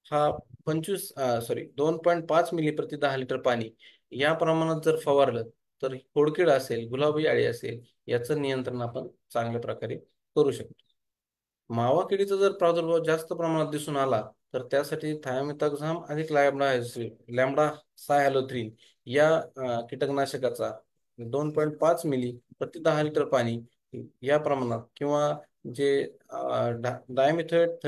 हा 2.5 मिली प्रति 10 लिटर पाणी या प्रमाणात जर फवारलं तर खोडकीड असेल, गुलाबी अळी असेल, याचं नियंत्रण आपण चांगल्या प्रकारे करू शकतो. मावा किडीचा जर प्रादुर्भाव जास्त प्रमाणात दिसून आला तर त्यासाठी थायोमेथॉक्झाम अधिक लॅम्बडा सायहॅलोथ्रिन या कीटकनाशकाचा 2.5 मिली प्रति 10 लिटर पाणी या प्रमाणात किंवा जे डायमिथोएट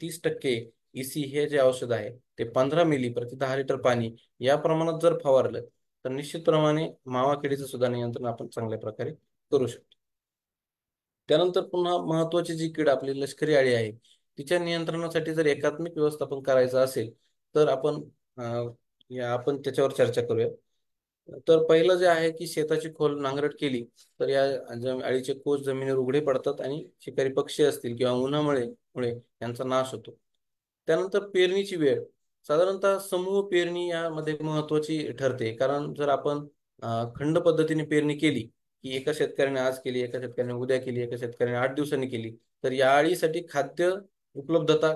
30% EC हे जे औषध आहे ते 15 मिली प्रति 10 लिटर पाणी या प्रमाणात जर फवारलं तर निश्चितप्रमाणे मावा किडीचं सुद्धा नियंत्रण आपण चांगल्या प्रकारे करू शकतो. त्यानंतर पुन्हा महत्वाची जी कीड आपली लष्करी अळी आहे तिच्या नियंत्रणासाठी जर एकात्मिक व्यवस्थापन करायचं असेल तर आपण त्याच्यावर चर्चा करूया. तर पहिलं जे आहे की शेताची खोल नांगरट केली तर या अळीचे कोष जमिनीवर उघडे पडतात आणि शिकारी पक्षी असतील किंवा उन्हामुळे यांचा नाश होतो. त्यानंतर पेरणीची वेळ साधारणतः समूह पेरणी यामध्ये महत्वाची ठरते, कारण जर आपण खंड पद्धतीने पेरणी केली की एका शेतकऱ्याने आज केली, एका शेतकऱ्याने उद्या केली, एका शेतकऱ्याने 8 दिवसांनी केली, तर या अळीसाठी खाद्य उपलब्धता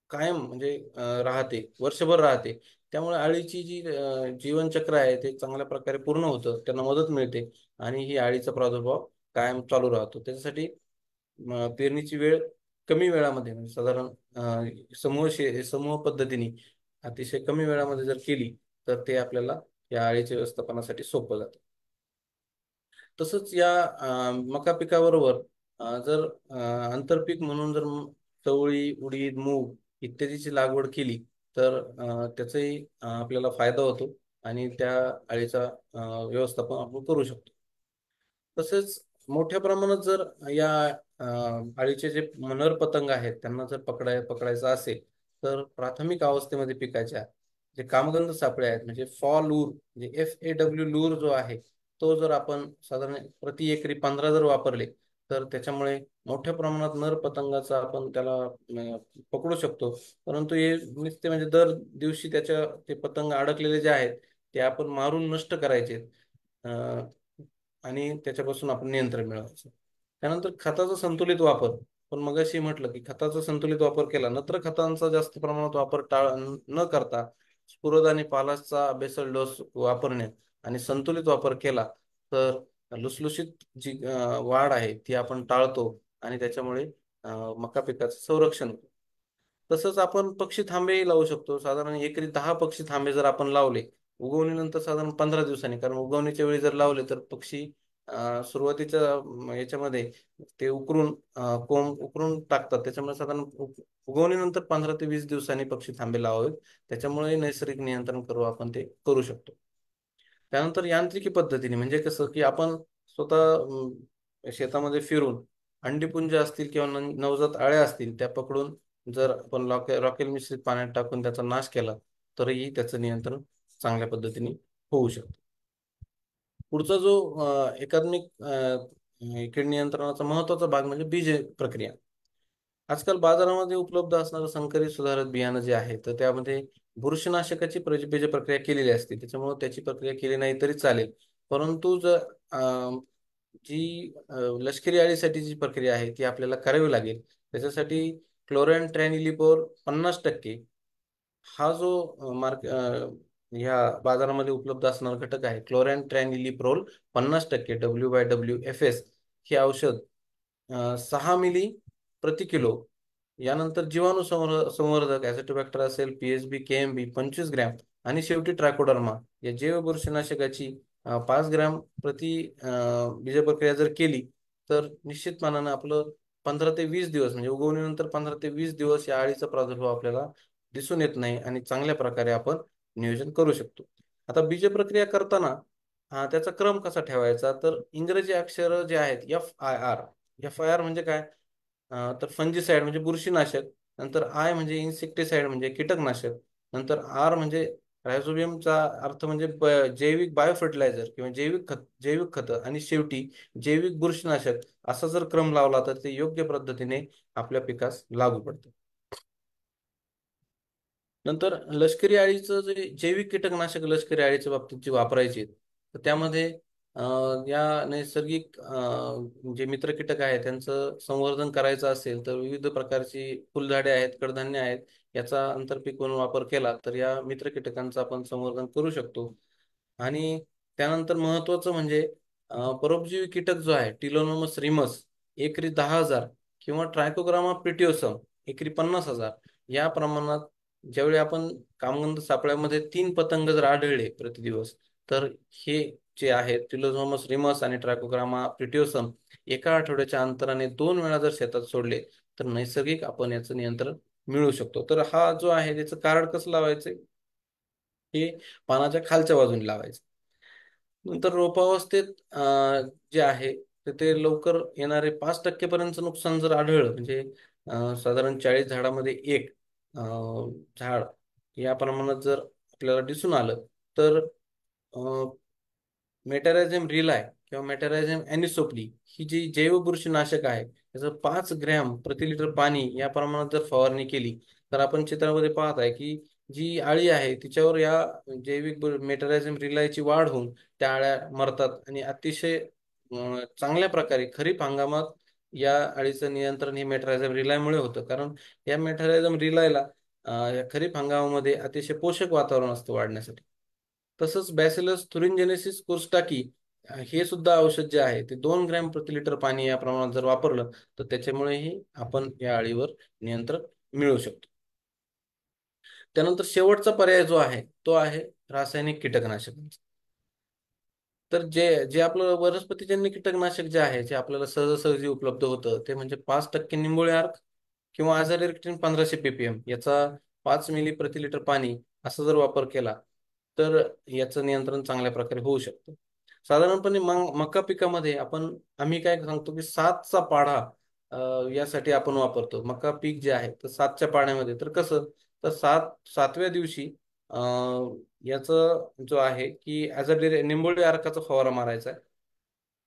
कायम म्हणजे राहते, वर्षभर राहते. त्यामुळे अळीची जी जीवनचक्र आहे ते चांगल्या प्रकारे पूर्ण होतं, त्यांना मदत मिळते आणि ही अळीचा प्रादुर्भाव कायम चालू राहतो. त्याच्यासाठी पेरणीची वेळ कमी वेळामध्ये म्हणजे साधारण समूह पद्धतीने अतिशय कमी वेळामध्ये जर केली तर ते आपल्याला या अळीच्या व्यवस्थापनासाठी सोपं जातं. तसंच या मका पिकाबरोबर जर आंतरपीक म्हणून जर चवळी, उडीद, मूग इत्यादीची लागवड केली तर त्याचाही आपल्याला फायदा होतो आणि त्या अळीचा व्यवस्थापन आपण करू शकतो. तसेच मोठ्या प्रमाणात जर या अळीचे जे नर पतंग आहेत त्यांना जर पकडायचं असेल तर प्राथमिक अवस्थेमध्ये पिकाच्या जे कामगंध सापळे आहेत म्हणजे लूर म्हणजे FAW लूर जो आहे तो जर आपण साधारण प्रति एकरी 15 जर वापरले तर त्याच्यामुळे मोठ्या प्रमाणात नर पतंगाचा आपण त्याला पकडू शकतो. परंतु हे नुसते म्हणजे दर दिवशी ते पतंग अडकलेले जे आहेत ते आपण मारून नष्ट करायचे. आणि त्याच्यापासून आपण नियंत्रण मिळवायचं. त्यानंतर खताचा संतुलित वापर. पण मगाशी म्हटलं की खताचा संतुलित वापर केला, नत्र खतांचा जास्त प्रमाणात वापर न करता स्फुरद आणि पालाशचा बेसल डोस वापरणे आणि संतुलित वापर केला तर लुसलुशीत जी वाढ आहे ती आपण टाळतो आणि त्याच्यामुळे मका पिकाचं संरक्षण होतं. तसंच आपण पक्षी थांबेही लावू शकतो. साधारण एकरी 10 पक्षी थांबे जर आपण लावले उगवणीनंतर साधारण 15 दिवसांनी, कारण उगवणीच्या वेळी जर लावले तर पक्षी सुरुवातीच्या याच्यामध्ये ते कोंब उकरून टाकतात. त्याच्यामुळे साधारण उगवणीनंतर 15 ते 20 दिवसांनी पक्षी थांबे लावावेत. त्याच्यामुळे नैसर्गिक नियंत्रण करू आपण ते करू शकतो. त्यानंतर यांत्रिकी पद्धतीने म्हणजे कसं की आपण स्वतः शेतामध्ये फिरून अंडीपुंज असतील किंवा नवजात अळ्या असतील त्या पकडून जर आपण रॉकेल मिश्रित पाण्यात टाकून त्याचा नाश केला तरीही त्याचं नियंत्रण चांगल्या पद्धतीने होऊ शकतं. पुढचा जो एकात्मिक कीड नियंत्रणाचा महत्वाचा भाग म्हणजे बीज प्रक्रिया. आजकाल बाजारामध्ये उपलब्ध असणारं संकरित सुधारित बियाणं जे आहे तर त्यामध्ये बुरशीनाशकाची बीज प्रक्रिया केलेली असते. त्याच्यामुळे त्याची प्रक्रिया केली नाही तरी चालेल. परंतु जर जी लष्करी अळीसाठी जी प्रक्रिया आहे ती आपल्याला करावी लागेल. त्याच्यासाठी क्लोरॅन-ट्रॅनिलिप्रोल 50% हा जो ह्या बाजारामध्ये उपलब्ध असणारा घटक आहे, क्लोरॅन-ट्रॅनिलिप्रोल 50% W/WFS हे औषध 6 मिली प्रति किलो. यानंतर जीवाणू संवर्धक ॲझोट्रोबॅक्टर असेल, PSB, KMB 25 ग्रॅम आणि शेवटी ट्रायकोडर्मा या जैव बुरशीनाशकाची 5 ग्रॅम प्रति बीजप्रक्रिया जर केली तर निश्चितपणानं आपलं 15 ते 20 दिवस म्हणजे उगवणीनंतर 15 ते 20 दिवस या अळीचा प्रादुर्भाव आपल्याला दिसून येत नाही आणि चांगल्या प्रकारे आपण नियोजन करू शकतो. आता बीजप्रक्रिया करताना त्याचा क्रम कसा ठेवायचा तर इंग्रजी अक्षर जे आहेत FIR म्हणजे काय तर फंजीसाईड म्हणजे बुरशीनाशक, नंतर आय म्हणजे इन्सेक्टिसाइड म्हणजे कीटकनाशक, नंतर आर म्हणजे रायझोबियमचा अर्थ म्हणजे जैविक बायोफर्टिलायझर किंवा जैविक खत आणि शेवटी जैविक बुरशीनाशक असा जर क्रम लावला तर ते योग्य पद्धतीने आपल्या पिकास लागू पडतं. नंतर लष्करी अळीचं जे जैविक कीटकनाशक लष्करी अळीच्या बाबतीत जी वापरायची तर त्यामध्ये या नैसर्गिक जे मित्र कीटक आहेत त्यांचं संवर्धन करायचं असेल तर विविध प्रकारची फुलझाडे आहेत, कडधान्य आहेत याचा आंतरपीक म्हणून वापर केला तर या मित्र कीटकांचं आपण संवर्धन करू शकतो. आणि त्यानंतर महत्वाचं म्हणजे परोपजीवी कीटक जो आहे टिलोनोमस रिमस एकरी 10,000 किंवा ट्रायकोग्रामा प्रिटिओसम एकरी 50,000 या प्रमाणात ज्यावेळी आपण कामगंध सापळ्यामध्ये 3 पतंग जर आढळले प्रतिदिवस तर हे जे आहेत टिलोनोमस रिमस आणि ट्रायकोग्रामा प्रिटिओसम एका आठवड्याच्या अंतराने 2 वेळा जर शेतात सोडले तर नैसर्गिक आपण याचं नियंत्रण मिळू शकतो. तर हा जो आहे त्याचं कार्ड कसं लावायचं हे पानाच्या खालच्या बाजूने लावायचं. नंतर रोपावस्थेत जे आहे तर ते लवकर येणारे 5% पर्यंत नुकसान जर आढळलं म्हणजे साधारण 40 झाडामध्ये एक झाड या प्रमाणात जर आपल्याला दिसून आलं तर मेटॅरायझम रिलाय किंवा मेटॅरायझम ॲनिसोप्ली ही जी जैव बुरशीनाशक आहे त्याचं 5 ग्रॅम प्रति लिटर पाणी या प्रमाणात जर फवारणी केली तर आपण चित्रामध्ये पाहत आहे की जी अळी आहे तिच्यावर या जैविक मेटॅरायझम रिलायची वाढ होऊन त्या अळ्या मरतात आणि अतिशय चांगल्या प्रकारे खरीप हंगामात या अळीचं नियंत्रण हे मेटॅरायझम रिलायमुळे होतं. कारण या मेटॅरायझम रिलायला या खरीप हंगामामध्ये अतिशय पोषक वातावरण असतं वाढण्यासाठी. तसंच बॅसिलस thuringiensis कोर्स्टाकी हे सुद्धा औषध जे आहे ते 2 ग्रॅम प्रति लिटर पाणी या प्रमाणात जर वापरलं तर त्याच्यामुळेही आपण या अळीवर नियंत्रण मिळवू शकतो. त्यानंतर शेवटचा पर्याय जो आहे तो आहे रासायनिक कीटकनाशकांचा. तर जे जे आपलं वनस्पतीजन्य कीटकनाशक जे आहे जे आपल्याला सहजासहजी उपलब्ध होतं ते म्हणजे 5% निंबोळी अर्क किंवा आझाडिरेक्टिन 1500 ppm याचा 5 मिली प्रति लिटर पाणी असा जर वापर केला तर याचं नियंत्रण चांगल्या प्रकारे होऊ शकतं. साधारणपणे मका पिकामध्ये आम्ही काय सांगतो की 7चा पाढा यासाठी आपण वापरतो. मका पीक जे आहे तर 7च्या पाण्यामध्ये तर कसं तर 7व्या दिवशी याचं जो आहे की निंबोळी अर्काचा फवारा मारायचा आहे.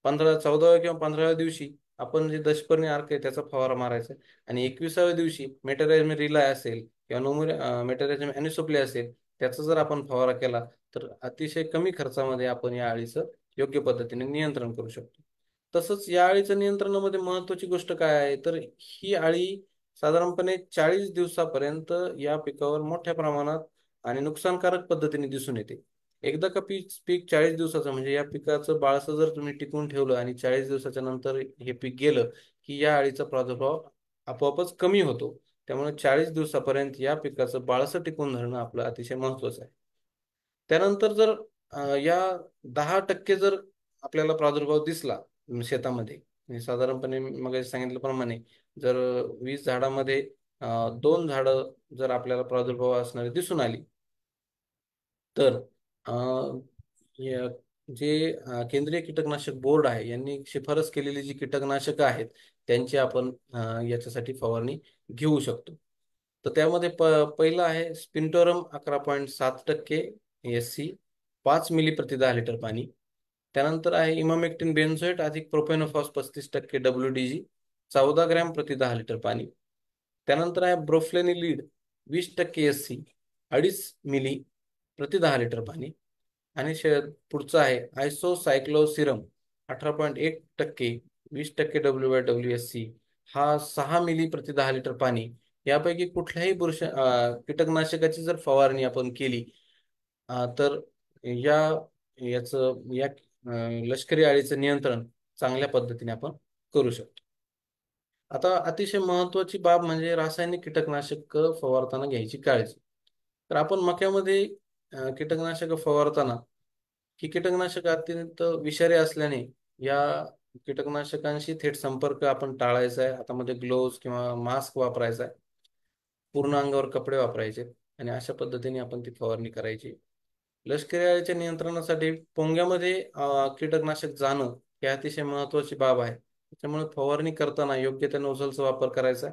14व्या किंवा 15व्या दिवशी आपण जे दशपर्णी अर्क आहे त्याचा फवारा मारायचा आहे आणि 21व्या दिवशी मेटॅरायझम रिलाय असेल किंवा मेटॅरायझम ॲनिसोप्ली असेल त्याचा जर आपण फवारा केला तर अतिशय कमी खर्चामध्ये आपण या अळीचं योग्य पद्धतीने नियंत्रण करू शकतो. तसंच या अळीचं नियंत्रणामध्ये महत्वाची गोष्ट काय आहे, तर ही अळी साधारणपणे 40 दिवसापर्यंत या पिकावर मोठ्या प्रमाणात आणि नुकसानकारक पद्धतीने दिसून येते. एकदा का पीक 40 दिवसाचं म्हणजे या पिकाचं बाळसं जर तुम्ही टिकवून ठेवलं आणि 40 दिवसाच्या नंतर हे पीक गेलं की या अळीचा प्रादुर्भाव आपोआपच कमी होतो. त्यामुळे 40 दिवसापर्यंत या पिकाचं बाळसं टिकवून धरणं आपलं अतिशय महत्वाचं आहे. त्यानंतर जर या 10% जर आपल्याला प्रादुर्भाव दिसला शेतामध्ये, म्हणजे साधारणपणे मग सांगितल्याप्रमाणे जर 20 झाडामध्ये 2 झाडं जर आपल्याला प्रादुर्भाव असणारी दिसून आली, तर अ, या- जे केंद्रीय कीटकनाशक बोर्ड आहे यांनी शिफारस केलेली जी कीटकनाशकं आहेत त्यांची आपण याच्यासाठी फवारणी घेऊ शकतो. तर त्यामध्ये पहिलं आहे स्पिंटोरम 11.7% SC 5 मिली प्रति 10 लिटर पाणी. त्यानंतर आहे इमामेक्टिन बेन्झोएट अधिक प्रोपेनोफॉस 35% WDG 14 ग्रॅम प्रति 10 लिटर पाणी. त्यानंतर आहे ब्रोफ्लेनिलीड 20% SC 2.5 मिली प्रति 10 लिटर पाणी. आणि पुढचं आहे आयसोसायक्लोसिरम 18.1% 20% WYWSC हा 6 मिली प्रति 10 लिटर पाणी. यापैकी कुठल्याही कीटकनाशकाची जर फवारणी आपण केली तर या याचं या लष्करी अळीचं नियंत्रण चांगल्या पद्धतीने आपण करू शकतो. आता अतिशय महत्वाची बाब म्हणजे रासायनिक कीटकनाशक फवारताना घ्यायची काळजी. तर आपण मक्यामध्ये कीटकनाशक फवारताना ही कीटकनाशक अत्यंत विषारी असल्याने या कीटकनाशकांशी थेट संपर्क आपण टाळायचा आहे. हातामध्ये ग्लोव्ज किंवा मास्क वापरायचा आहे. पूर्ण अंगावर कपडे वापरायचे आणि अशा पद्धतीने आपण ती फवारणी करायची. लष्करी अळीच्या नियंत्रणासाठी पोंग्यामध्ये कीटकनाशक जाणं हे अतिशय महत्वाची बाब आहे. त्यामुळे फवारणी करताना योग्य त्या नोझलचा वापर करायचा.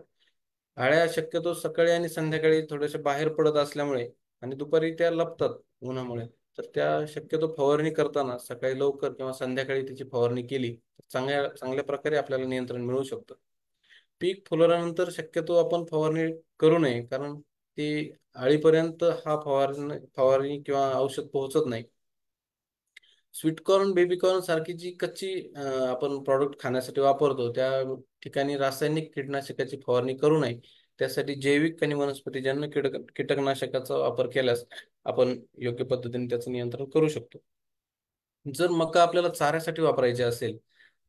अळ्या शक्यतो सकाळी आणि संध्याकाळी थोडेसे बाहेर पडत असल्यामुळे आणि दुपारी त्या लपतात उन्हामुळे, तर त्या शक्यतो फवारणी करताना सकाळी लवकर किंवा संध्याकाळी त्याची फवारणी केली तर चांगल्या चांगल्या प्रकारे आपल्याला नियंत्रण मिळू शकतं. पीक फुलल्यानंतर शक्यतो आपण फवारणी करू नये, कारण ती अळीपर्यंत हा फवारणी किंवा औषध पोहोचत नाही. स्वीटकॉर्न बेबीकॉर्न सारखी जी कच्ची आपण प्रॉडक्ट खाण्यासाठी वापरतो त्या ठिकाणी रासायनिक कीटकनाशकाची फवारणी करू नये. त्यासाठी जैविक आणि वनस्पतीजन्य कीटकनाशकाचा वापर केल्यास आपण योग्य पद्धतीने त्याचं नियंत्रण करू शकतो. जर मका आपल्याला चाऱ्यासाठी वापरायचे असेल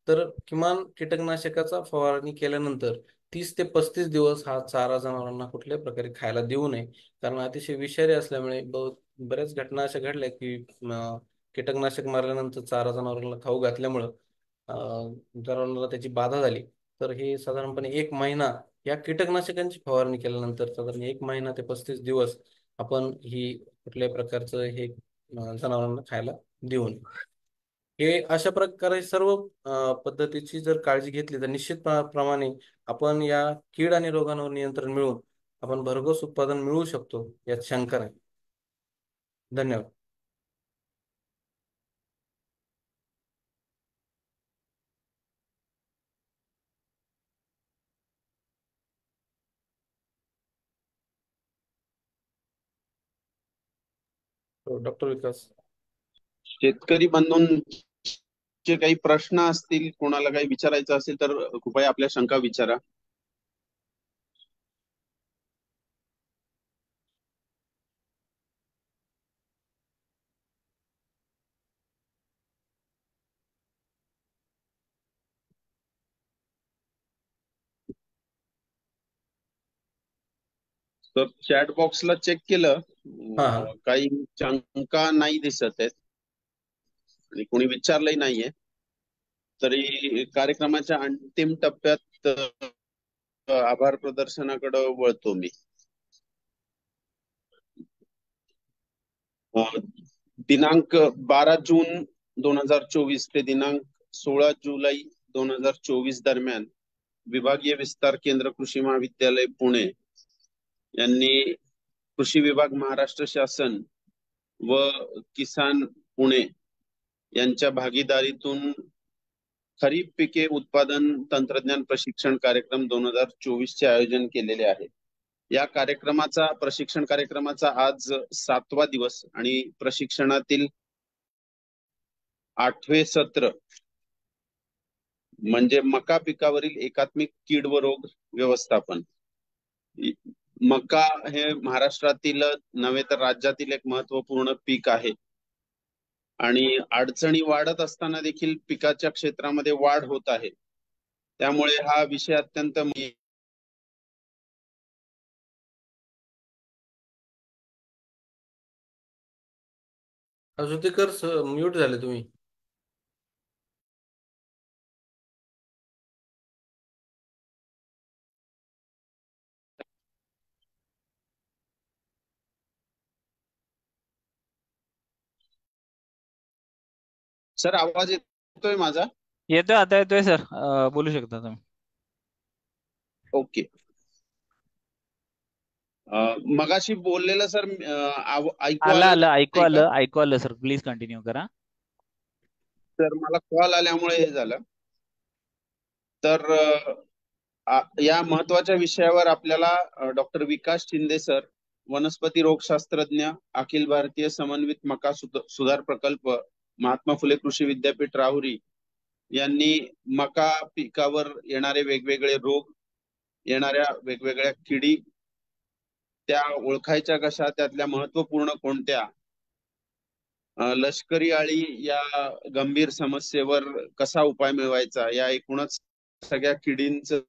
तर किमान कीटकनाशकाचा फवारणी केल्यानंतर 30 ते 35 दिवस हा चारा जनावरांना कुठल्याही प्रकारे खायला देऊ नये, कारण अतिशय विषारी असल्यामुळे बऱ्याच घटना अशा घडल्या की कीटकनाशक मारल्यानंतर चारा जनावरांना खाऊ घातल्यामुळं जनावरांना त्याची बाधा झाली. तर हे साधारणपणे 1 महिना या कीटकनाशकांची फवारणी केल्यानंतर साधारण 1 महिना ते 35 दिवस आपण ही कुठल्याही प्रकारचं हे जनावरांना खायला देऊ नये. हे अशा प्रकारे सर्व पद्धतीची जर काळजी घेतली तर निश्चित प्रमाणे आपण या कीड आणि रोगांवर नियंत्रण मिळवून आपण भरघोस उत्पादन मिळवू शकतो यात शंका नाही. धन्यवाद. डॉक्टर विकास. शेतकरी बंधूंचे काही प्रश्न असतील, कोणाला काही विचारायचं असेल तर कृपया आपल्या शंका विचारा. तर चॅट बॉक्सला चेक केलं, हा. काही शंका नाही दिसत आहेत आणि कोणी विचारलंही नाहीये. तरी कार्यक्रमाच्या अंतिम टप्प्यात आभार प्रदर्शनाकडे वळतो मी. दिनांक 12 जून 2024 ते दिनांक 16 जुलै 2024 दरम्यान विभागीय विस्तार केंद्र कृषी महाविद्यालय पुणे यांनी कृषी विभाग महाराष्ट्र शासन व किसान पुणे यांच्या भागीदारीतून खरीप पिके उत्पादन तंत्रज्ञान प्रशिक्षण कार्यक्रम 2024 चे आयोजन केलेले आहे. या प्रशिक्षण कार्यक्रमाचा आज 7वा दिवस आणि प्रशिक्षणातील 8वे सत्र म्हणजे मका पिकावरील एकात्मिक कीड व रोग व्यवस्थापन. मका हे महाराष्ट्रातील नव्हे तर राज्यातील एक महत्वपूर्ण पीक आहे आणि अडचणी वाढत असताना देखील पिकाच्या क्षेत्रामध्ये वाढ होत आहे. त्यामुळे हा विषय अत्यंत अजूतेकर म्यूट झाले तुम्ही. सर आवाज येतोय माझा? येतोय, आता येतोय सर. बोलू शकता तुम्ही. ओके. मगाशी बोललेलं सर ऐकू आलं आलं ऐकू नाही का? ऐकू आलं सर. प्लीज कंटिन्यू करा. तर मला कॉल आल्यामुळे हे झालं. तर या महत्वाच्या विषयावर आपल्याला डॉक्टर विकास शिंदे सर, वनस्पती रोगशास्त्रज्ञ, अखिल भारतीय समन्वित मका सुधार प्रकल्प, महात्मा फुले कृषी विद्यापीठ राहुरी यांनी मका पिकावर येणारे वेगवेगळे रोग, येणाऱ्या वेगवेगळ्या किडी, त्या ओळखायच्या कशा, त्यातल्या महत्वपूर्ण कोणत्या, लष्करी अळी या गंभीर समस्येवर कसा उपाय मिळवायचा, या एकूणच सगळ्या किडींचं,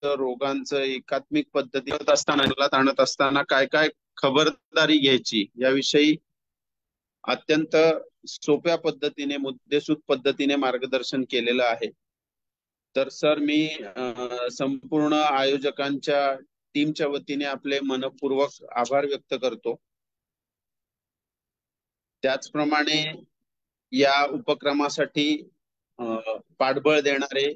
रोगांचं एकात्मिक पद्धती आणत असताना काय काय खबरदारी घ्यायची याविषयी अत्यंत सोप्या पद्धतीने, मुद्देसूद पद्धतीने मार्गदर्शन केलेलं आहे. तर सर मी संपूर्ण आयोजकांच्या टीमच्या वतीने आपले मनपूर्वक आभार व्यक्त करतो. त्याचप्रमाणे या उपक्रमासाठी पाठबळ देणारे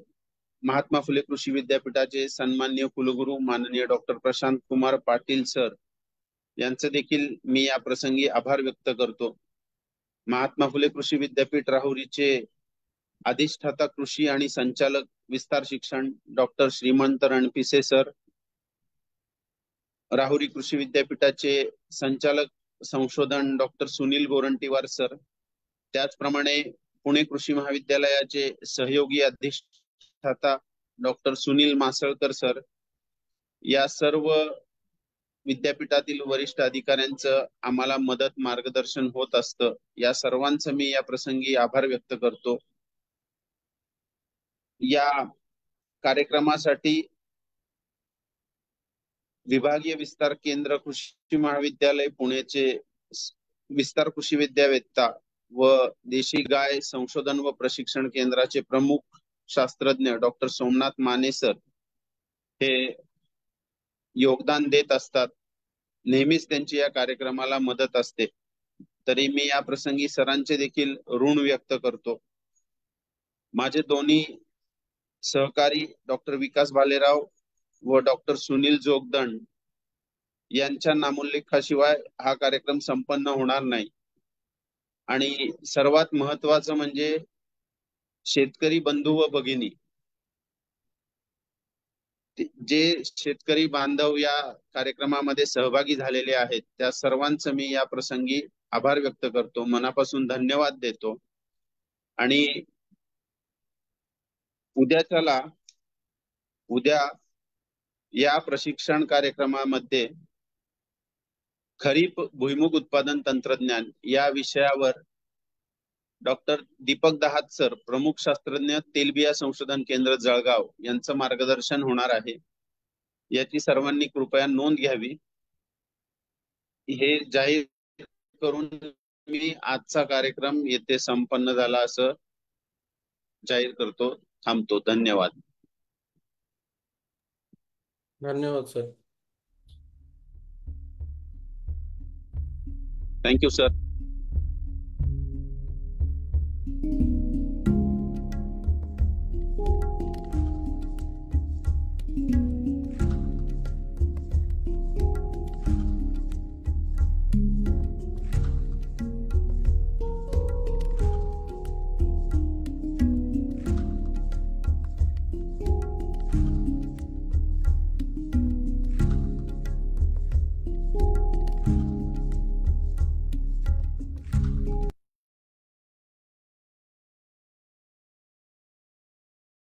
महात्मा फुले कृषी विद्यापीठाचे सन्माननीय कुलगुरू माननीय डॉक्टर प्रशांत कुमार पाटील सर यांचे देखील मी या प्रसंगी आभार व्यक्त करतो. महात्मा फुले कृषी विद्यापीठ राहुरीचे अधिष्ठाता कृषी आणि संचालक विस्तार शिक्षण डॉक्टर श्रीमंत रणपिसे सर, राहुरी कृषी विद्यापीठाचे संचालक संशोधन डॉक्टर सुनील गोरंटीवार सर, त्याचप्रमाणे पुणे कृषी महाविद्यालयाचे सहयोगी अधिष्ठाता डॉक्टर सुनील मासळकर सर, या सर्व विद्यापीठातील वरिष्ठ अधिकाऱ्यांचं आम्हाला मदत मार्गदर्शन होत असतं. या सर्वांचं मी या प्रसंगी आभार व्यक्त करतो. या कार्यक्रमासाठी विभागीय विस्तार केंद्र कृषी महाविद्यालय पुणेचे विस्तार कृषी विद्यावेत्ता व देशी गाय संशोधन व प्रशिक्षण केंद्राचे प्रमुख शास्त्रज्ञ डॉक्टर सोमनाथ माने सर हे योगदान देत असतात. नेहमीच त्यांची या कार्यक्रमाला मदत असते. तरी मी या प्रसंगी सरांचे देखील ऋण व्यक्त करतो. माझे दोन्ही सहकारी डॉक्टर विकास भालेराव व डॉक्टर सुनील जोगदंड यांच्या नामोल्लेखाशिवाय हा कार्यक्रम संपन्न होणार नाही. आणि सर्वात महत्वाचं म्हणजे शेतकरी बंधू व भगिनी, जे शेतकरी बांधव या कार्यक्रमामध्ये सहभागी झालेले आहेत, त्या सर्वांचं मी या प्रसंगी आभार व्यक्त करतो, मनापासून धन्यवाद देतो. आणि उद्या या प्रशिक्षण कार्यक्रमामध्ये खरीप भुईमुग उत्पादन तंत्रज्ञान या विषयावर डॉक्टर दीपक दहात सर, प्रमुख शास्त्रज्ञ तेलबिया संशोधन केंद्र जळगाव यांचं मार्गदर्शन होणार आहे. याची सर्वांनी कृपया नोंद घ्यावी. हे जाहीर करून मी आजचा कार्यक्रम येथे संपन्न झाला असं जाहीर करतो. थांबतो. धन्यवाद. धन्यवाद सर. Thank you sir.